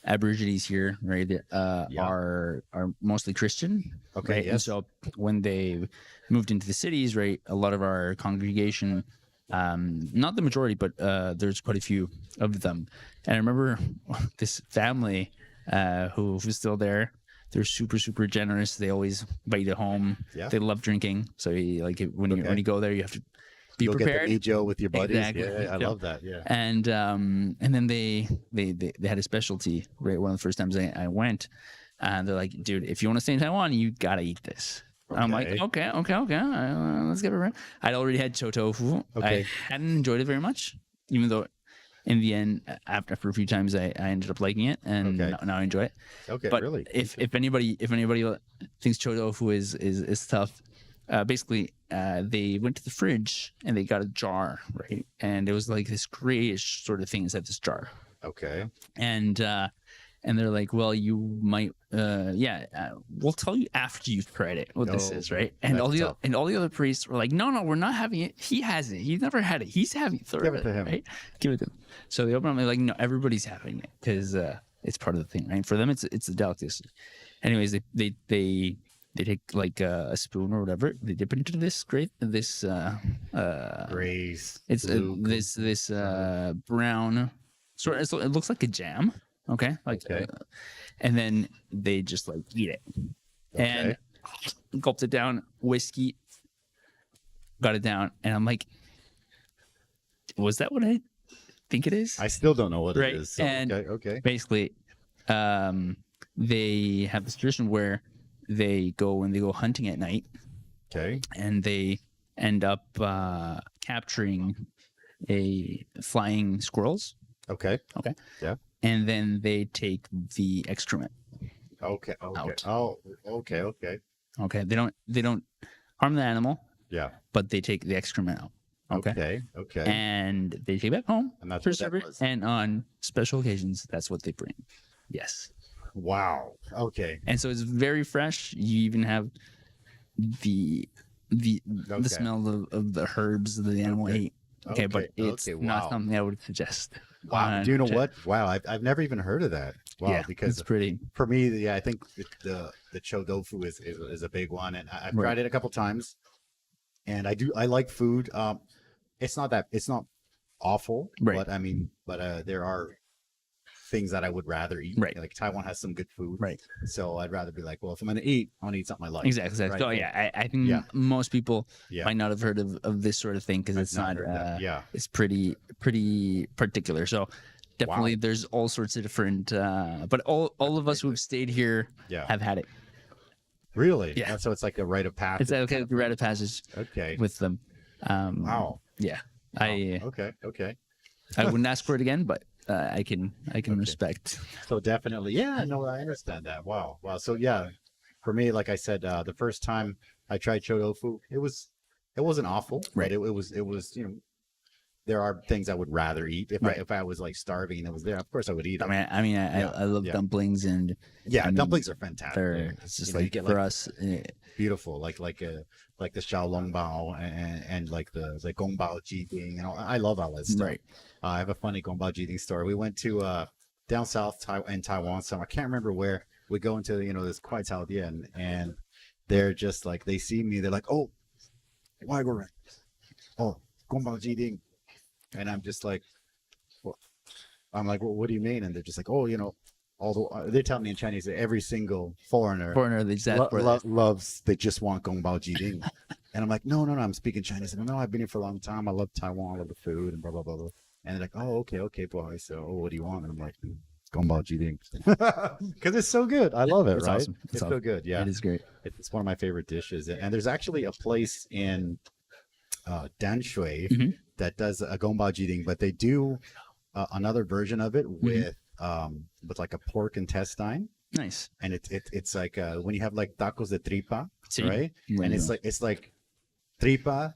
Aborigines here, right, are mostly Christian. Okay, right? yes. And so when they moved into the cities, right, a lot of our congregation, not the majority, but there's quite a few of them. And I remember this family who was still there. They're super, super generous. They always invite you home. Yeah. They love drinking. So when you go there, you have to be Go prepared. get the Joe with your buddies. Exactly. Yeah, I So- love that. Yeah. And then they had a specialty, right? One of the first times I went, and they're like, dude, if you want to stay in Taiwan, you gotta eat this. And I'm like, okay, let's get it right. I'd already had cho tofu. Okay. I hadn't enjoyed it very much, even though in the end, after a few times, I ended up liking it, and Okay. now I enjoy it. Okay. But Really? if anybody thinks cho tofu is tough, basically they went to the fridge and they got a jar, right? And it was like this grayish sort of thing inside this jar. Okay. And they're like, well, you might we'll tell you after you've tried it what this Oh, is, right? And that's all the tough. other priests were like, no, we're not having it. He has it. He's never had it. He's having it. Give it to him. Right? Give it to him. So they open up, they're like, no, everybody's having it because it's part of the thing, right? For them, it's a delicacy. Anyways, they take like a spoon or whatever, they dip it into this Grace. it's blue, this brown sort of, so it looks like a jam, okay, Okay. and then they just like eat it and gulped it down, whiskey, got it down, and I'm like, was that what I think it is? I still don't know what Right, it is. So, and- okay. Basically, they have this tradition where they go hunting at night, Okay. and they end up capturing flying squirrels. Okay. Okay. Yeah. And then they take the excrement. Okay. Out. Oh, okay. Okay. They don't harm the animal, Yeah. but they take the excrement out. Okay. Okay. And they take it back home, And that's what preserve that it, was. and on special occasions, that's what they bring. Yes. Wow. Okay. And so it's very fresh. You even have the Okay. smell of the herbs that the animal ate. Okay, but it's okay, not wow. something I would suggest. Wow. Do you know what? Wow. I've never even heard of that. Wow. Yeah, Because it's pretty. for me, yeah, I think the cho tofu is a big one, and I've Right. tried it a couple times, and I like food. It's not awful, Right. but there are things that I would rather eat. Right. Like Taiwan has some good food. Right. So I'd rather be like, well, if I'm gonna eat, I want to eat something I like. Exactly. Right. So yeah, I think Yeah. most people Yeah. might not have heard of this sort of thing because I've it's not not. heard that. Yeah. It's pretty particular. So definitely, there's all sorts of different. But all of us who've stayed here Yeah. have had it. Really? Yeah. So it's like a rite of passage. It's like a rite of passage Okay. with them. Wow. Yeah. Wow. Okay. I wouldn't ask for it again, but I can respect. So definitely, yeah, no, I understand that. Wow. So yeah, for me, like I said, the first time I tried cho tofu, it wasn't awful, Right. But it was there are things I would rather eat Right. if I was like starving and it was there. Of course, I would eat it. I mean, I love yeah. dumplings, and Yeah, I mean, dumplings are fantastic. it's just You know, you like get, for like, us. beautiful, like the xiao long bao and like the gong bao jiding, and all. I love all that stuff. Right. I have a funny gong bao jiding story. We went to down south in Taiwan, so I can't remember where. We go into this Kwai Tao Dian, and they're just like, they see me, they're like, oh, why go oh, gong bao jiding, and I'm just like, well, well, what do you mean? And they're just like, oh, they tell me in Chinese that every single foreigner They just ask for this. loves, they just want gong bao jiding. And I'm like, no, I'm speaking Chinese. And no, I've been here for a long time. I love Taiwan, I love the food, and blah, blah, blah, blah. And they're like, oh, okay, boy. So, what do you want? And I'm like, gong bao jiding. Because it's so good. I love it, It's right? awesome. It's so good, yeah. It is great. It's one of my favorite dishes. And there's actually a place in Dan Shui Mm-hmm. that does a Gongbao Jiding, but they do another version of it with like a pork intestine. Nice. And it's like when you have like tacos de tripa, Sí. right? Bueno. And it's like tripa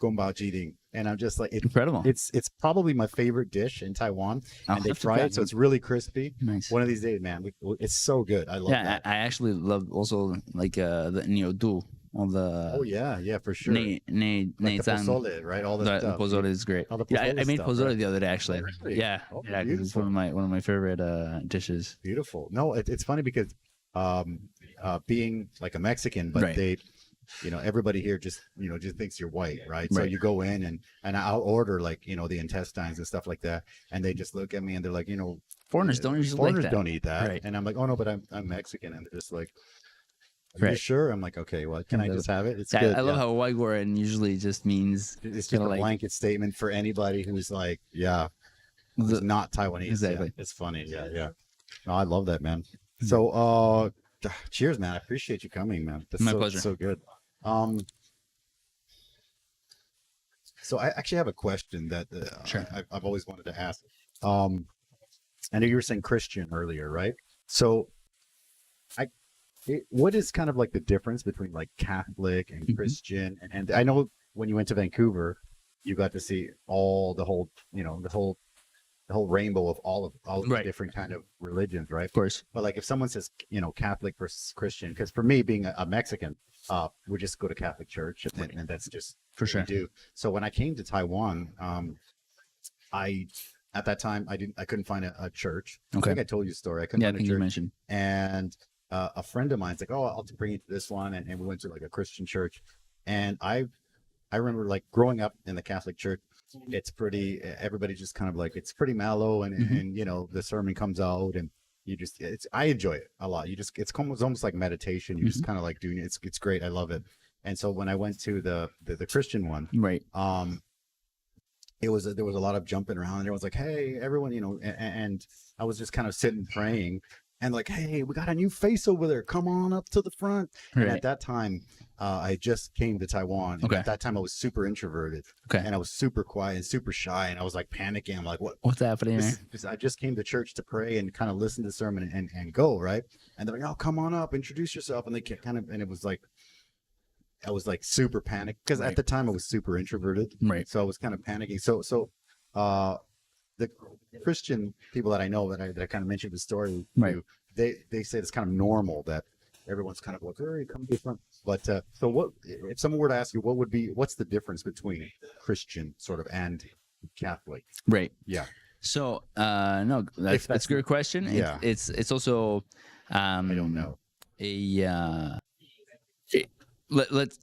Gongbao Jiding. And I'm just like, Incredible. It's probably my favorite dish in Taiwan. I'll and they have to fry try it, so it. it's really crispy. Nice. One of these days, man, it's so good. I love that. I actually love also like the du, all the Oh yeah, for sure. like the pozole, right? All the the stuff. pozole is great. All the Yeah, I pozole made stuff, pozole right? the other day actually. Really? Yeah, Oh, yeah, 'cause it's one of my favorite dishes. Beautiful. No, it's funny because being like a Mexican, but Right. they, everybody here just thinks you're white, right? So Right. you go in and I'll order like the intestines and stuff like that, and they just look at me and they're like, Foreigners don't usually foreigners like that. don't eat that, Right. and I'm like, oh no, but I'm Mexican, and they're just like, are you Right. sure? I'm like, okay, well, can I just have it? It's I, good. I love yeah. how Waiguaran usually just means It's just kinda a like blanket statement for anybody who's like, who's not Taiwanese. Exactly. Yeah, it's funny. Yeah. No, I love that, man. So, cheers, man. I appreciate you coming, man. That's My pleasure. So good. So I actually have a question that Sure. I've always wanted to ask. I know you were saying Christian earlier, right? So, what is kind of like the difference between like Catholic and Christian? And I know when you went to Vancouver, you got to see the whole rainbow of all the Right. different kind of religions, right? of course. But like if someone says, Catholic versus Christian, because for me being a Mexican, we just go to Catholic church and that's just For what sure. we do. So when I came to Taiwan, at that time I couldn't find a church. Okay. I think I told you the story. I couldn't Yeah, I find a think you church. mentioned. And a friend of mine's like, oh, I'll bring you to this one, and we went to like a Christian church. And I remember like growing up in the Catholic church, it's pretty, everybody just kind of like, it's pretty mellow, and the sermon comes out, and I enjoy it a lot. It's almost like meditation. You just kind of like doing it. It's great. I love it. And so when I went to the Christian one, Right. there was a lot of jumping around, and everyone's like, hey, everyone, and I was just kind of sitting praying, and like, hey, we got a new face over there. Come on up to the front. Right. And at that time, I just came to Taiwan. And Okay. at that time, I was super introverted. Okay. And I was super quiet and super shy, and I was like panicking. I'm like, What's happening there? I just came to church to pray and kind of listen to the sermon and go, right? And they're like, oh, come on up, introduce yourself. And they and it was like, I was like super panicked because Right. at the time I was super introverted. Right. So I was kind of panicking. So the Christian people that I know that I kind of mentioned the story Right. to, they say it's kind of normal that everyone's kind of like, hey, come to the front. But so what if someone were to ask you what's the difference between Christian sort of and Catholic? Right. Yeah. So no, that's a good question. Yeah. It's also I don't know. I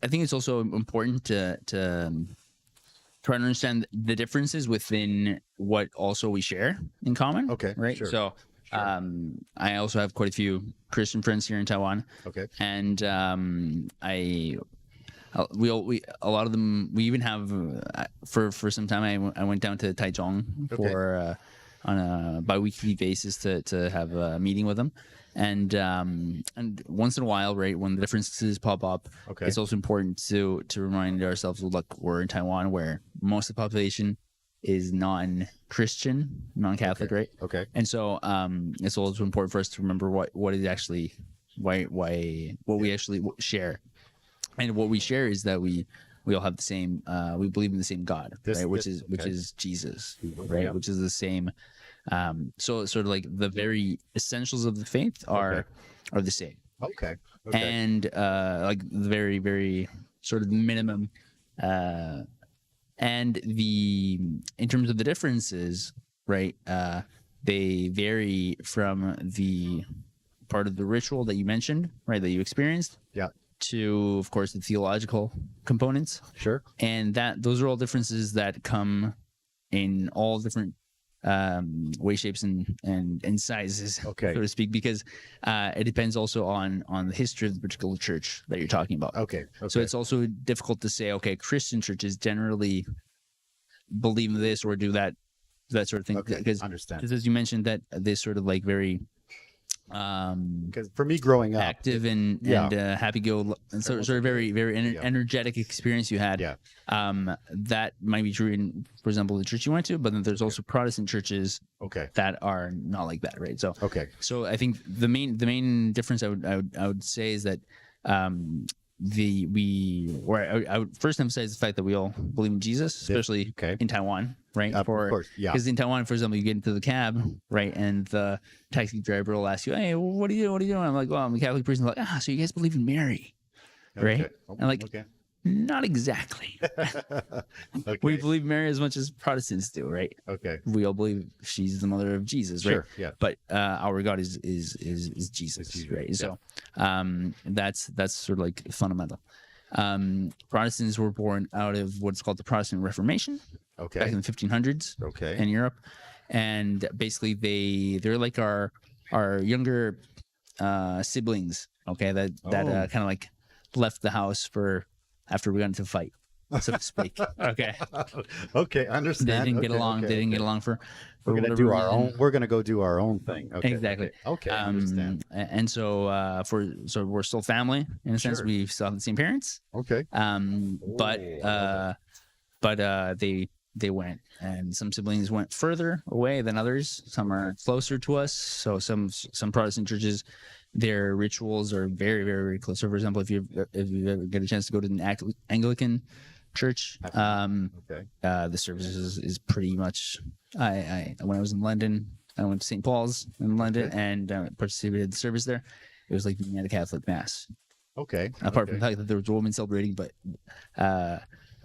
think it's also important to try to understand the differences within what also we share in common. Okay, Right. sure, So I also have quite a few Christian friends here in Taiwan. Okay. And a lot of them, we even have for some time I went down to Taichung Okay. for on a bi-weekly basis to have a meeting with them, and once in a while, right, when the differences pop up, Okay. it's also important to remind ourselves, look, we're in Taiwan where most of the population is non-Christian, non-Catholic, right? Okay. And so it's also important for us to remember what is actually what we actually share. And what we share is that we all have the same we believe in the same God, right? Which is Jesus, right? Yeah. Which is the same so sort of like the very essentials of the faith are the same. Okay. And like the very, very sort of minimum and in terms of the differences, right, they vary from the part of the ritual that you mentioned, right, that you experienced, Yeah. to, of course, the theological components. Sure. And those are all differences that come in all different way, shapes, and sizes, Okay. so to speak, because it depends also on the history of the particular church that you're talking about. Okay. So it's also difficult to say, okay, Christian churches generally believe in this or do that sort of thing. Okay. Because Understand. as you mentioned, that this sort of like very Because for me growing up, active and happy go, and sort of very energetic experience you had. Yeah. That might be true in, for example, the church you went to, but then there's also Protestant churches that are not like that, right? So I think the main difference I would say is that I would first emphasize the fact that we all believe in Jesus, especially in Taiwan, right? Of course, yeah. Because in Taiwan, for example, you get into the cab, right, and the taxi driver will ask you, "Hey, what do you do? What are you doing?" I'm like, "Well, I'm a Catholic priest." And they're like, "So you guys believe in Mary, right?" And like, not exactly. We believe Mary as much as Protestants do, right? We all believe she's the mother of Jesus, right? Sure, yeah. But our God is Jesus, right? Yeah. So that's sort of like fundamental. Protestants were born out of what's called the Protestant Reformation back in the 1500s in Europe, and basically they're like our younger siblings, that kind of like left the house after we got into a fight, so to speak. Understand. They didn't get along. They didn't get along for we're gonna do our own. We're gonna go do our own thing. Exactly. Understand. And so we're still family in a sense. We still have the same parents. But they went, and some siblings went further away than others. Some are closer to us. So some Protestant churches, their rituals are very, very, very close. So, for example, if you ever get a chance to go to an Anglican church, the services is pretty much. When I was in London, I went to St. Paul's in London and participated in the service there. It was like being at a Catholic mass. Apart from the fact that there was a woman celebrating, but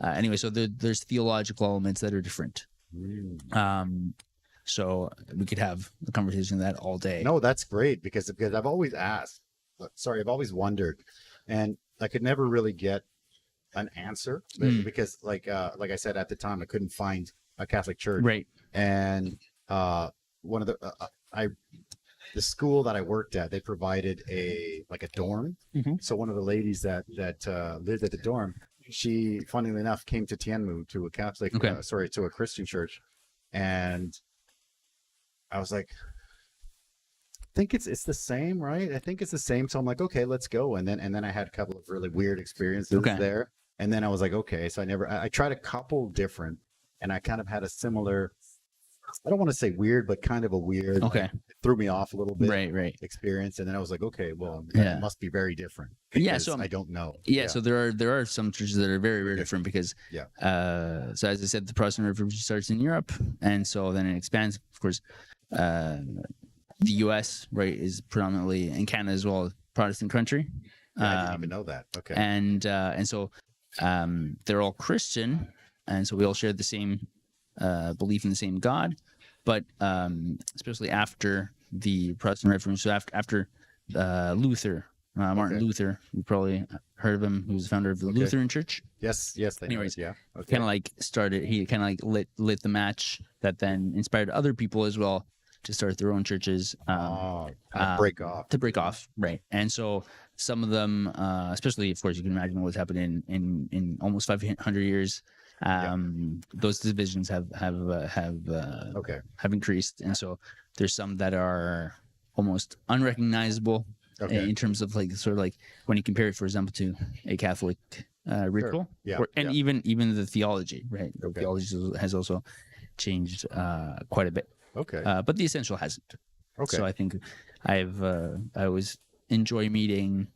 anyway, so there's theological elements that are different. So we could have a conversation on that all day. No, that's great because I've always I've always wondered, and I could never really get an answer because, like I said at the time, I couldn't find a Catholic church. Right. And one of the school that I worked at, they provided a dorm. So one of the ladies that lived at the dorm, she, funnily enough, came to Tianmu to a Catholic, to a Christian church, and I was like, I think it's the same, right? I think it's the same. So I'm like, okay, let's go. And then I had a couple of really weird experiences there. And then I was like, okay, so I tried a couple different, and I kind of had a similar, I don't want to say weird, but kind of a weird, it threw me off a little bit, experience. And then I was like, okay, well, it must be very different. So I don't know. So there are some churches that are very, very different because, so as I said, the Protestant Reformation starts in Europe, and so then it expands. Of course, the U.S. is predominantly, and Canada as well, Protestant country. I didn't even know that. And so they're all Christian, and so we all share the same belief in the same God, but especially after the Protestant Reformation, so after Luther, Martin Luther, you probably heard of him, who was the founder of the Lutheran Church. Yes. Anyways, kind of like he kind of like lit the match that then inspired other people as well to start their own churches. Break off, right? And so some of them, especially, of course, you can imagine what's happened in almost 500 years. Those divisions have increased, and so there's some that are almost unrecognizable in terms of like sort of like when you compare it, for example, to a Catholic ritual, even the theology, right? The theology has also changed quite a bit. But the essential hasn't. So I think I always enjoy meeting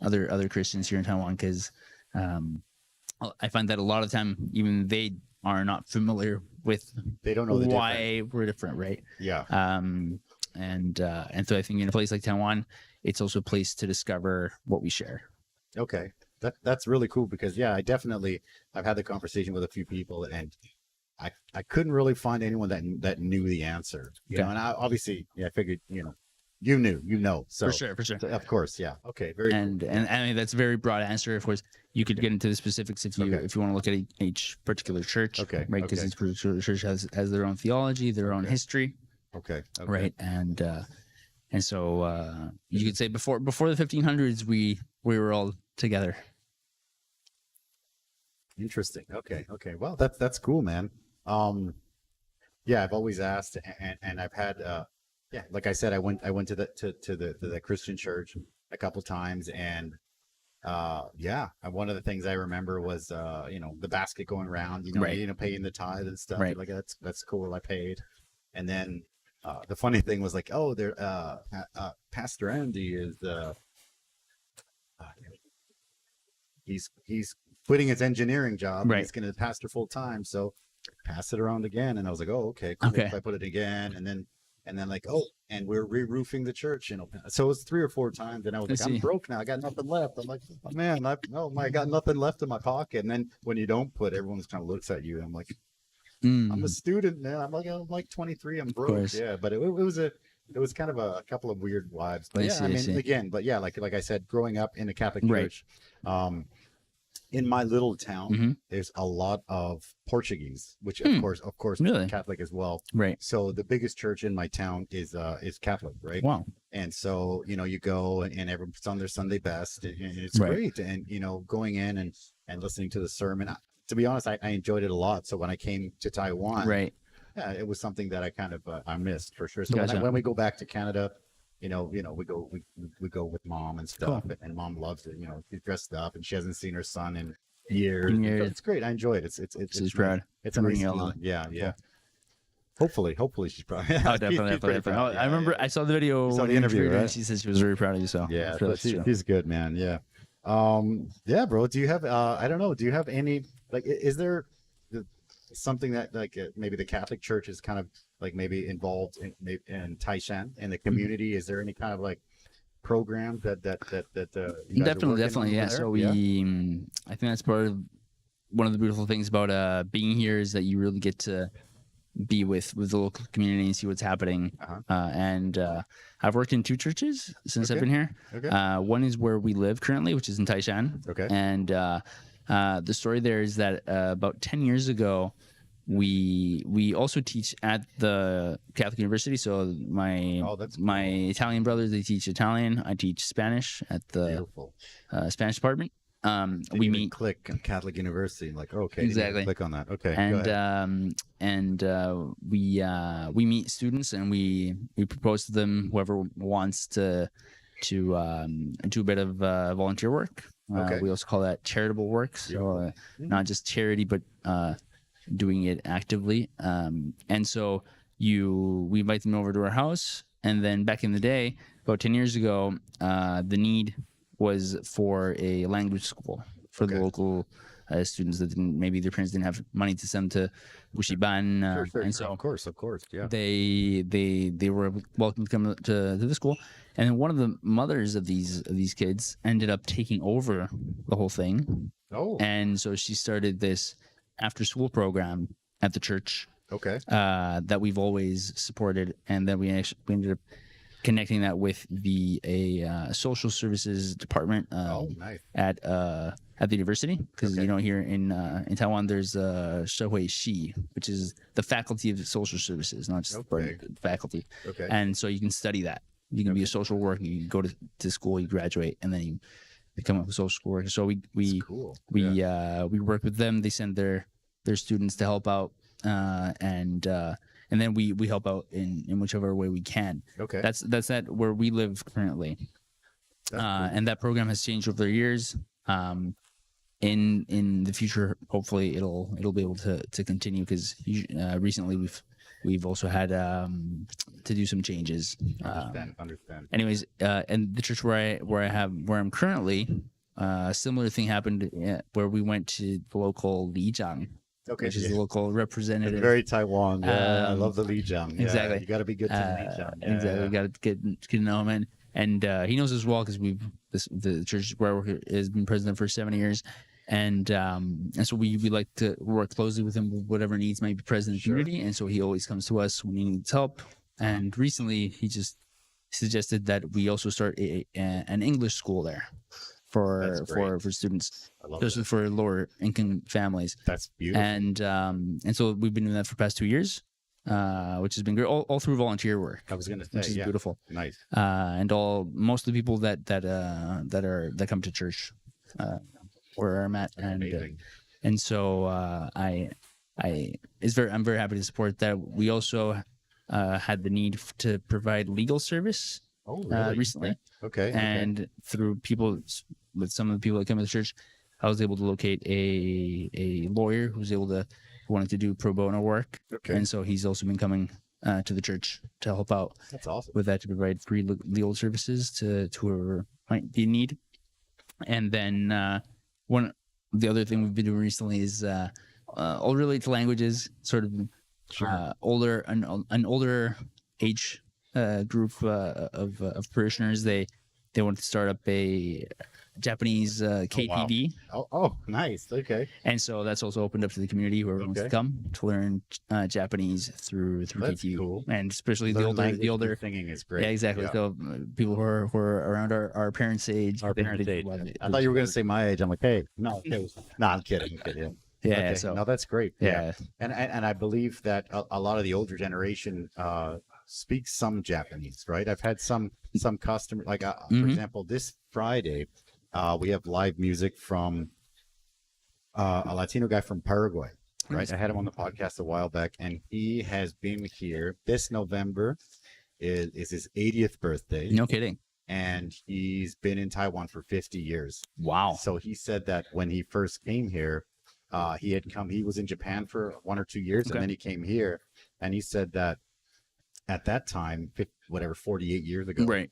other Christians here in Taiwan because I find that a lot of time even they are not familiar with they don't know why we're different, right? And so I think in a place like Taiwan, it's also a place to discover what we share. That's really cool because I've had the conversation with a few people, and I couldn't really find anyone that knew the answer. You know, and obviously I figured you knew. So for sure. So of course, very cool. And I mean that's a very broad answer. Of course, you could get into the specifics if you want to look at each particular church, right? Because each particular church has their own theology, their own history, right? And so you could say before the 1500s, we were all together. Interesting. Okay. Well, that's cool, man. I've always asked, and I've had yeah, like I said, I went to the Christian church a couple times, and yeah, and one of the things I remember was the basket going around, Right. paying the tithe and stuff. Right. Like that's cool. I paid, and then the funny thing was like, oh, there, Pastor Andy is he's quitting his engineering job. And Right. he's going to pastor full time, so pass it around again. And I was like, oh, okay, cool. Okay. So I put it again, and then like, oh, and we're re-roofing the church, So it was 3 or 4 times, and I was like, I'm broke now. I got nothing left. I'm like, oh, man, I got nothing left in my pocket. And then when you don't put, everyone just kind of looks at you. And I'm like, I'm a student, man. I'm like 23. I'm broke. Yeah, but it was kind of a couple of weird vibes. But yeah, I mean, again, but yeah, like I said, growing up in a Catholic church, in my little town, there's a lot of Portuguese, which of course, really? Catholic as well. Right. So the biggest church in my town is Catholic, right? Wow. And so you go and everyone's on their Sunday best, and it's great. And going in and listening to the sermon. To be honest, I enjoyed it a lot. So when I came to Taiwan, yeah, it was something that I kind of I missed for sure. So when we go back to Canada, we go with mom and stuff, and mom loves it. She's dressed up, and she hasn't seen her son in years. So it's great. I enjoy it. It's proud. It's a nice feeling. Yeah. Hopefully she's proud. Oh, definitely. Proud. I remember I saw the video. You saw the interview, right? She said she was very proud of you. So yeah, she's good, man. Yeah. Yeah, bro. Do you have I don't know. Do you have any is there something that maybe the Catholic Church is kind of maybe involved in Taishan and the community? Is there any kind of program that you guys definitely yeah. So I think that's part of one of the beautiful things about being here is that you really get to be with the local community and see what's happening. And I've worked in 2 churches since I've been here. One is where we live currently, which is in Taishan. And the story there is that about 10 years ago, we also teach at the Catholic University. So my Italian brothers, they teach Italian. I teach Spanish at the Spanish department. We meet click Catholic University, okay, exactly. Click on that. Okay, and we meet students and we propose to them whoever wants to do a bit of volunteer work. We also call that charitable work, so not just charity but doing it actively. And so we invite them over to our house, and then back in the day, about 10 years ago, the need was for a language school for the local students that maybe their parents didn't have money to send to Bushiban, and so of course, yeah, they were welcome to come to the school. And then one of the mothers of these kids ended up taking over the whole thing. And so she started this after school program at the church. That we've always supported, and then we ended up connecting that with the social services department at the university, because here in Taiwan there's Shehui Shi, which is the faculty of social services, not just the faculty. And so you can study that. You can be a social worker. You go to school, you graduate, and then you become a social worker. So we work with them. They send their students to help out, and then we help out in whichever way we can. That's that where we live currently. And that program has changed over the years. In the future, hopefully it'll be able to continue, because recently we've also had to do some changes. Understand. Anyways, and the church where I'm currently, a similar thing happened where we went to the local Lijang, which is the local representative. It's very Taiwan. Yeah, I love the Lijang. Yeah, exactly. You got to be good to the Lijang. Exactly. You got to get to know him, and he knows as well, because the church where I work has been president for 7 years. And so we like to work closely with him with whatever needs might be present in the community. And so he always comes to us when he needs help. And recently he just suggested that we also start an English school there for students, especially for lower income families. That's beautiful. And so we've been doing that for the past 2 years, which has been great, all through volunteer work. I was going to say, which is beautiful. Nice. And most of the people that come to church, where I'm at, and so I'm very happy to support that. We also had the need to provide legal service recently. Okay. And through people, with some of the people that come to the church, I was able to locate a lawyer who wanted to do pro bono work. Okay. And so he's also been coming to the church to help out. That's awesome. With that, to provide free legal services to whoever might be in need. And then the other thing we've been doing recently is all related to languages, sort of an older age group of parishioners. They wanted to start up a Japanese KTV. Oh, nice. Okay. And so that's also opened up to the community, whoever wants to come to learn Japanese through KTV. Cool. And especially the older singing is great. Yeah, exactly. Yeah. So people who are around our parents' age. Our parents' age. I thought you were going to say my age. I'm like, hey, no, I'm kidding. Yeah. Okay. So no, that's great. Yeah. And I believe that a lot of the older generation speaks some Japanese, right? I've had some customers, like for example, this Friday, we have live music from a Latino guy from Paraguay, right? I had him on the podcast a while back, and he has been here. This November is his 80th birthday. No kidding. And he's been in Taiwan for 50 years. Wow. So he said that when he first came here, he was in Japan for 1 or 2 years, and then he came here, and he said that at that time, 48 years ago, right?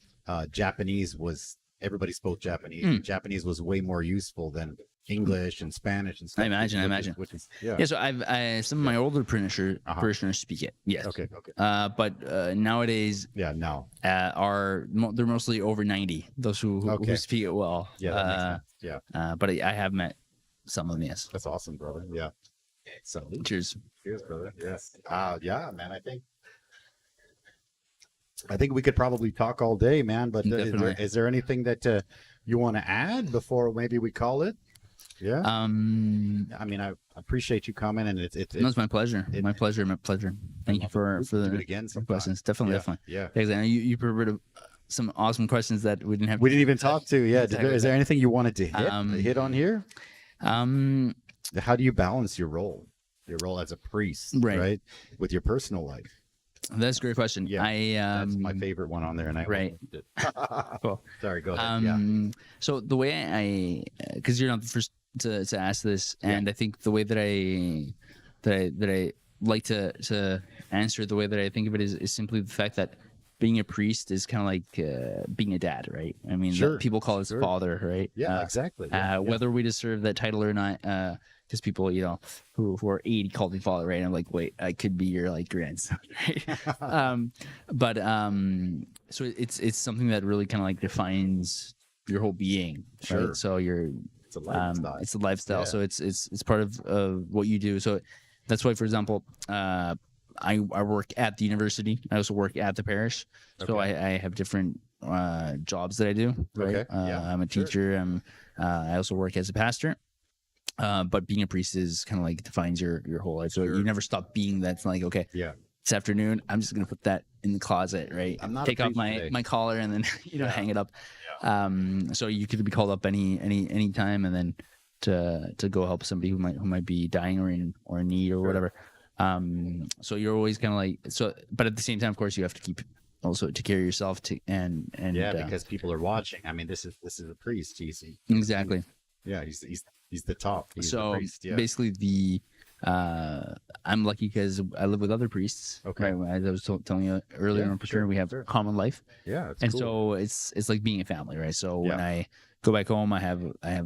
Japanese was, everybody spoke Japanese. Japanese was way more useful than English and Spanish and stuff. I imagine. Which is, So I some of my older parishioners speak it. Yes. Okay. But nowadays, they're mostly over 90. Those who speak it well. Yeah, that makes sense. Yeah. But I have met some of them. Yes. That's awesome, brother. Yeah. So cheers, brother. Yes. Yeah, man. I think we could probably talk all day, man. But is there anything that you want to add before maybe we call it? Yeah. I mean, I appreciate you coming, and it's my pleasure. My pleasure. Thank you for do it again the questions. Definitely. Yeah. Because I know you prepared some awesome questions that we didn't have. We didn't even talk to. Yeah. Exactly. Is there anything you wanted to hit on here? How do you balance your role as a priest, right, with your personal life? That's a great question. Yeah, that's my favorite one on there, and I Cool. Sorry, go ahead. So the way because you're not the first to ask this, and I think the way that I like to answer, the way that I think of it is simply the fact that being a priest is kind of like being a dad, right? I mean, people call us father, right? Yeah, exactly. Whether we deserve that title or not, because people, who are 80 call me father, right? I'm like, wait, I could be your grandson, right? So it's something that really kind of defines your whole being, right? So it's a lifestyle. It's a lifestyle. Yeah. So it's part of what you do. So that's why, for example, I work at the university. I also work at the parish. So I have different jobs that I do, right? Okay. I'm a teacher. I also work as a pastor. But being a priest is kind of defines your whole life. So you never stop being that. It's not okay, this afternoon, I'm just going to put that in the closet, right? I'm not take off my collar and then, hang it up. Yeah. So you could be called up any time, and then to go help somebody who might be dying or in need or whatever. So you're always kind of but at the same time, of course, you have to keep also to care of yourself and because people are watching. I mean, this is a priest. Exactly. He's the top. He's the priest, basically I'm lucky because I live with other priests. Okay. Right? As I was telling you earlier, we have common life. Yeah. So it's like being a family, right? So when I go back home, I have a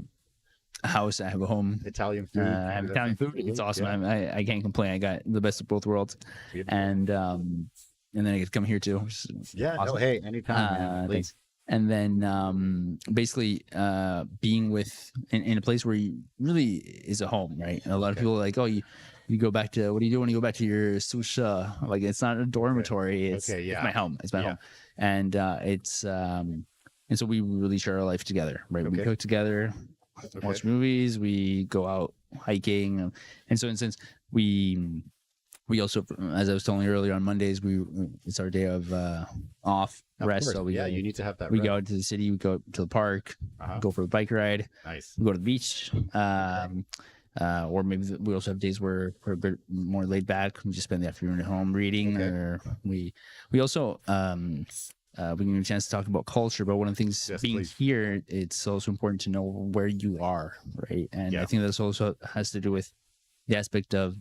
house, I have a home. Italian food. I have Italian food. It's awesome. Yeah. I can't complain. I got the best of both worlds. Beautiful. And then I get to come here too. Yeah. Awesome. No, hey, anytime, man. Please. And then basically being in a place where you really is a home, right? And a lot of people are like, oh, you go back to, what do you do when you go back to your susha? Like, it's not a dormitory. It's my home. It's my home. And and so we really share our life together, right? We cook together, watch movies, we go out hiking. And so in a sense, we also, as I was telling you earlier, on Mondays, it's our day of off, rest. So you need to have that. We go to the city, we go to the park, go for a bike ride. Nice. We go to the beach. or maybe we also have days where we're a bit more laid back. We just spend the afternoon at home reading, or we also we get a chance to talk about culture. But one of the things being here, it's also important to know where you are, right? And I think this also has to do with the aspect of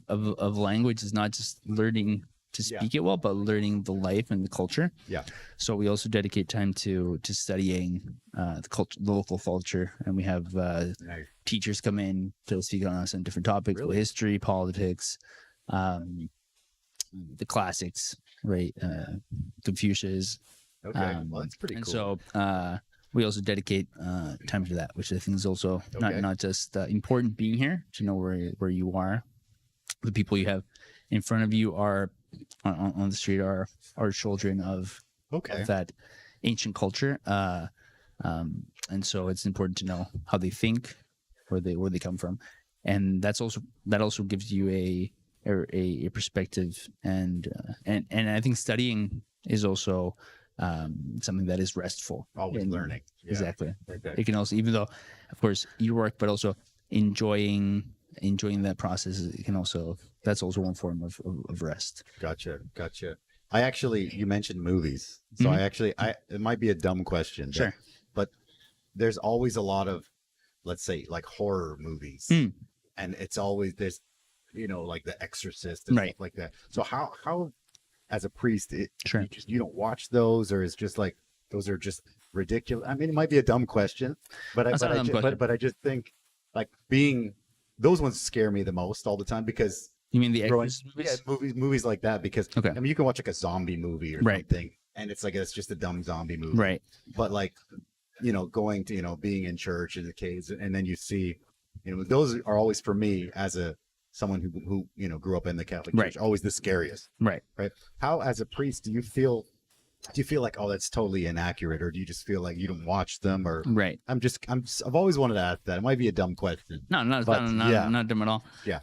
language is not just learning to speak it well, but learning the life and the culture. Yeah. So we also dedicate time to studying the culture, the local culture, and we have teachers come in to speak on us on different topics, history, politics, the classics, right? Confucius. Okay, well, that's pretty cool. And so we also dedicate time to that, which I think is also not just important being here to know where you are. The people you have in front of you are on the street are children of that ancient culture, and so it's important to know how they think, where they come from, and that also gives you a perspective, and I think studying is also something that is restful. Always learning. Yeah. Exactly. Okay. It can also, even though, of course, you work, but also enjoying that process. It can also, that's also one form of rest. Gotcha. I actually, you mentioned movies. So it might be a dumb question. Sure. But there's always a lot of, let's say, like horror movies. And it's always this, like The Exorcist and stuff like that. So how as a priest, you don't watch those, or it's just like those are just ridiculous. I mean, it might be a dumb question, but I just think like those ones scare me the most all the time, because you mean the Exorcist movies? Yeah, movies like that, because I mean, you can watch like a zombie movie or something, and it's like it's just a dumb zombie movie, right? But like going to being in church in the caves, and then you see those are always, for me as someone who grew up in the Catholic Church, always the scariest. Right. How, as a priest, do you feel like, oh, that's totally inaccurate, or do you just feel like you don't watch them, or I've always wanted to ask that. It might be a dumb question. No, not dumb at all. Yeah.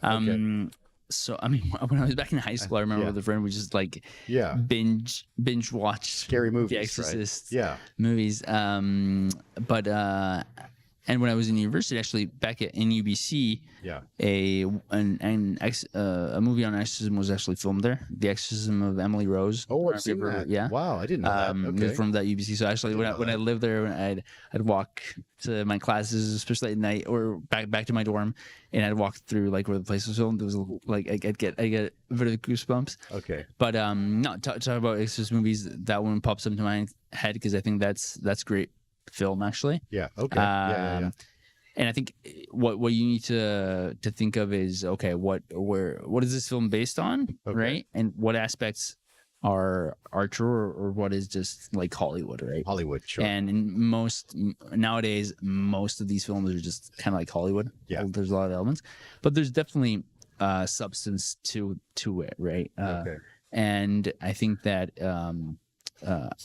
So I mean, when I was back in high school, I remember with a friend, we just like binge watch scary movies, The Exorcist movies. But and when I was in university, actually back in UBC, a movie on exorcism was actually filmed there. The Exorcism of Emily Rose. Oh, I've seen that. Yeah. Wow, I didn't know that. Okay. It was from that UBC. So actually, when I lived there, I'd walk to my classes, especially at night, or back to my dorm, and I'd walk through like where the place was filmed. There was like I'd get a bit of goosebumps. Okay. But talk about exorcist movies. That one pops up to my head because I think that's great film, actually. Yeah. Okay. Yeah. And I think what you need to think of is, okay, what is this film based on, right? And what aspects are true, or what is just like Hollywood, right? Hollywood, sure. And nowadays, most of these films are just kind of like Hollywood. Yeah. There's a lot of elements, but there's definitely substance to it, right? And I think that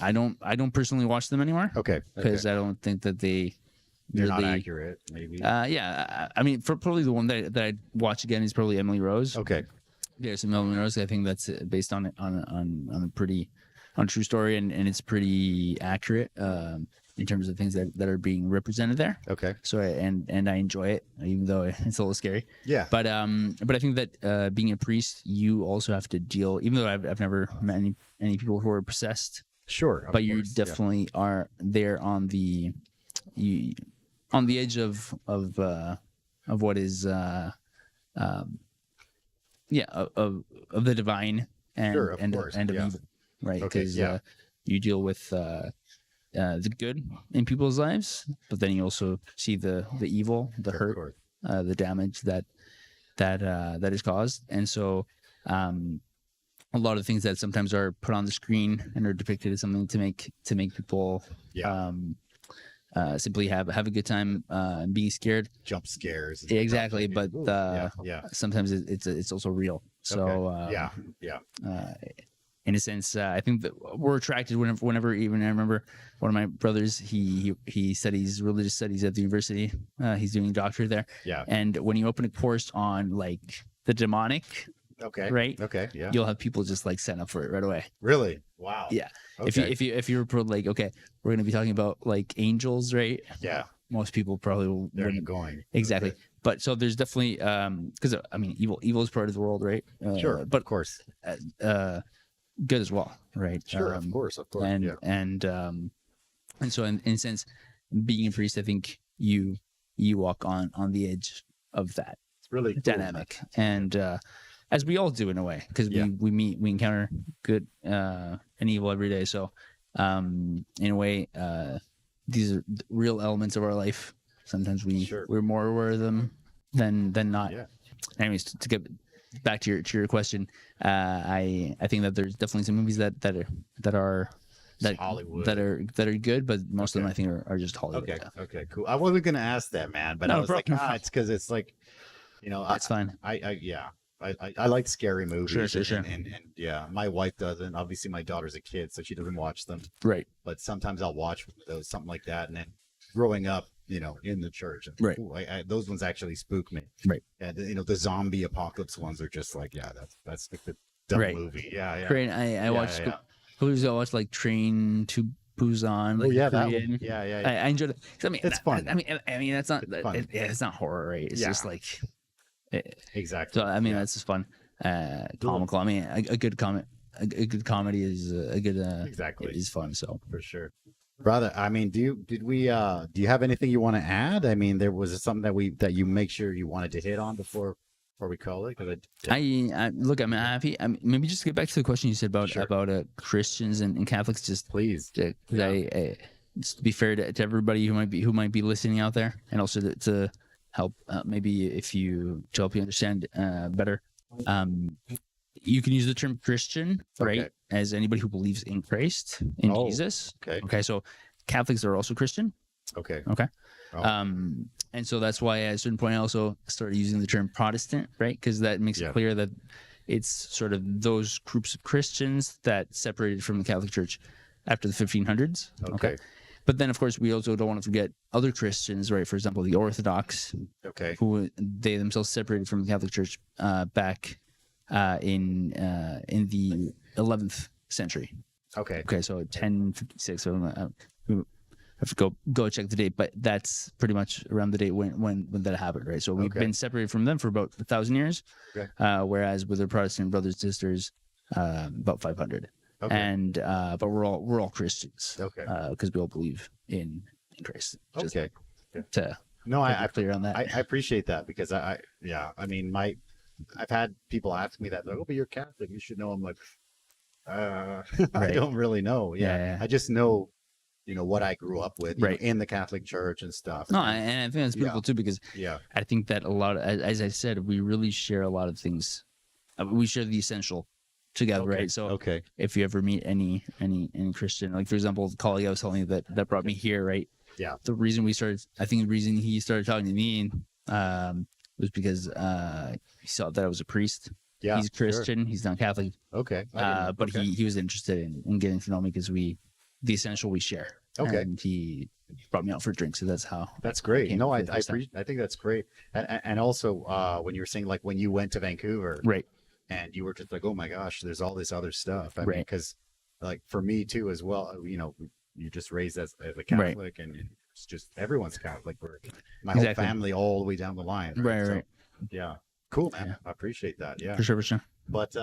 I don't personally watch them anymore. Okay. Because I don't think that they're not accurate, maybe. I mean, probably the one that I'd watch again is probably Emily Rose. Okay. There's some Emily Rose. I think that's based on a true story, and it's pretty accurate in terms of things that are being represented there. Okay. So and I enjoy it, even though it's a little scary. Yeah. But I think that being a priest, you also have to deal. Even though I've never met any people who are possessed. Sure. But you definitely are there on the edge of what is of the divine and of evil, right? Because you deal with the good in people's lives, but then you also see the evil, the hurt, the damage that is caused, and so a lot of things that sometimes are put on the screen and are depicted as something to make people simply have a good time and being scared. Jump scares. Exactly, but sometimes it's also real. So in a sense, I think that we're attracted whenever even I remember one of my brothers, he studies religious studies at the university. He's doing a doctorate there. Yeah. And when you open a course on like the demonic, right? Okay. Yeah. You'll have people just like sign up for it right away. Really? Wow. Yeah. Okay. If you were like, okay, we're gonna be talking about like angels, right? Yeah. most people probably They're wouldn't. going. Exactly. Okay. But so there's definitely because I mean evil is part of the world, right? Sure, But of course. good as well, right? Sure, of course. And Yeah. and so in a sense, being a priest, I think you walk on the edge of that It's really cool, dynamic, and as we all do in a way, because we encounter good and evil every day. So in a way, these are real elements of our life. Sometimes we're more aware of them than not. Yeah. Anyways, to get back to your question, I think that there's definitely some movies that are Hollywood. that are good, but most of them I think are just Hollywood. Okay. Okay. Cool. I wasn't gonna ask that, man, but No, I was like, no. it's because it's like, That's fine. I like scary movies. Sure. And yeah, my wife doesn't. Obviously, my daughter's a kid, so she doesn't watch them. Right. But sometimes I'll watch those, something like that, and then growing up, in the church, and, Right. ooh, those ones actually spook me. Right. And the zombie apocalypse ones are just like, that's like the dumb Right. movie. Yeah. Great. I watched. I watched like Train to Busan. Like, that Korean. one. Yeah. I enjoyed it. I mean, It's fun. I mean, that's not. Fun. It's not horror, right? It's just like. Exactly. So I mean, that's just fun. Comical. I mean, a good comment. A good comedy is a good. Exactly. Is fun. So for sure. Brother, I mean, do you have anything you want to add? I mean, there was something that you make sure you wanted to hit on before we call it. I look. I'm happy. Maybe just to get back to the question you said about Christians and Catholics. Just please, I just to be fair to everybody who might be listening out there, and also to help maybe to help you understand better. You can use the term Christian, right, as anybody who believes in Christ, in Jesus. Okay. So Catholics are also Christian. Okay. And so that's why at a certain point I also started using the term Protestant, right? Because that makes it clear that it's sort of those groups of Christians that separated from the Catholic Church after the 1500s. Okay. But then, of course, we also don't want to forget other Christians, right? For example, the Orthodox, who they themselves separated from the Catholic Church back in the 11th century. Okay, so 1056. So I have to go check the date, but that's pretty much around the date when that happened, right? So we've been separated from them for about 1,000 years, whereas with their Protestant brothers and sisters, about 500. And but we're all Christians, because we all believe in Christ. Just I clear on that. I appreciate that, because I mean, I've had people ask me that, like, oh, but you're Catholic, you should know. I'm like, I don't really know. I just know, what I grew up with, in the Catholic Church and stuff. No, and I think that's beautiful too, because I think that a lot of, as I said, we really share a lot of things. We share the essential together, right? So if you ever meet any Christian, like for example, the colleague I was telling you that brought me here, right? The reason the reason he started talking to me was because he saw that I was a priest. He's Christian. He's not Catholic. But he was interested in getting to know me because the essential we share. And he brought me out for a drink. So that's how. That's great. No, I think that's great. And also when you were saying, like, when you went to Vancouver, right? And you were just like, oh my gosh, there's all this other stuff. I mean, because like for me too as well, you just raised as a Catholic, and it's just everyone's Catholic. My whole family all the way down the line. Right. Yeah. Cool, man. I appreciate that. Yeah. For sure. But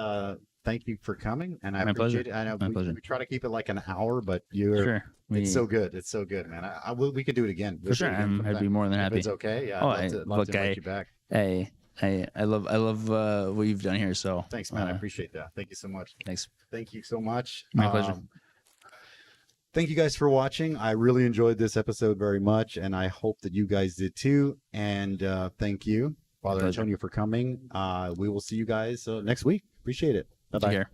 thank you for coming, and I appreciate it. I know we try to keep it like an hour, but it's so good. It's so good, man. We could do it again. For sure. I'd be more than happy. If it's okay. Yeah. I'd love to invite you back. I love what you've done here. So thanks, man. I appreciate that. Thank you so much. Thanks. Thank you so much. My pleasure. Thank you guys for watching. I really enjoyed this episode very much, and I hope that you guys did too. And thank you, Father Antonio, for coming. We will see you guys next week. Appreciate it. Bye-bye. Take care.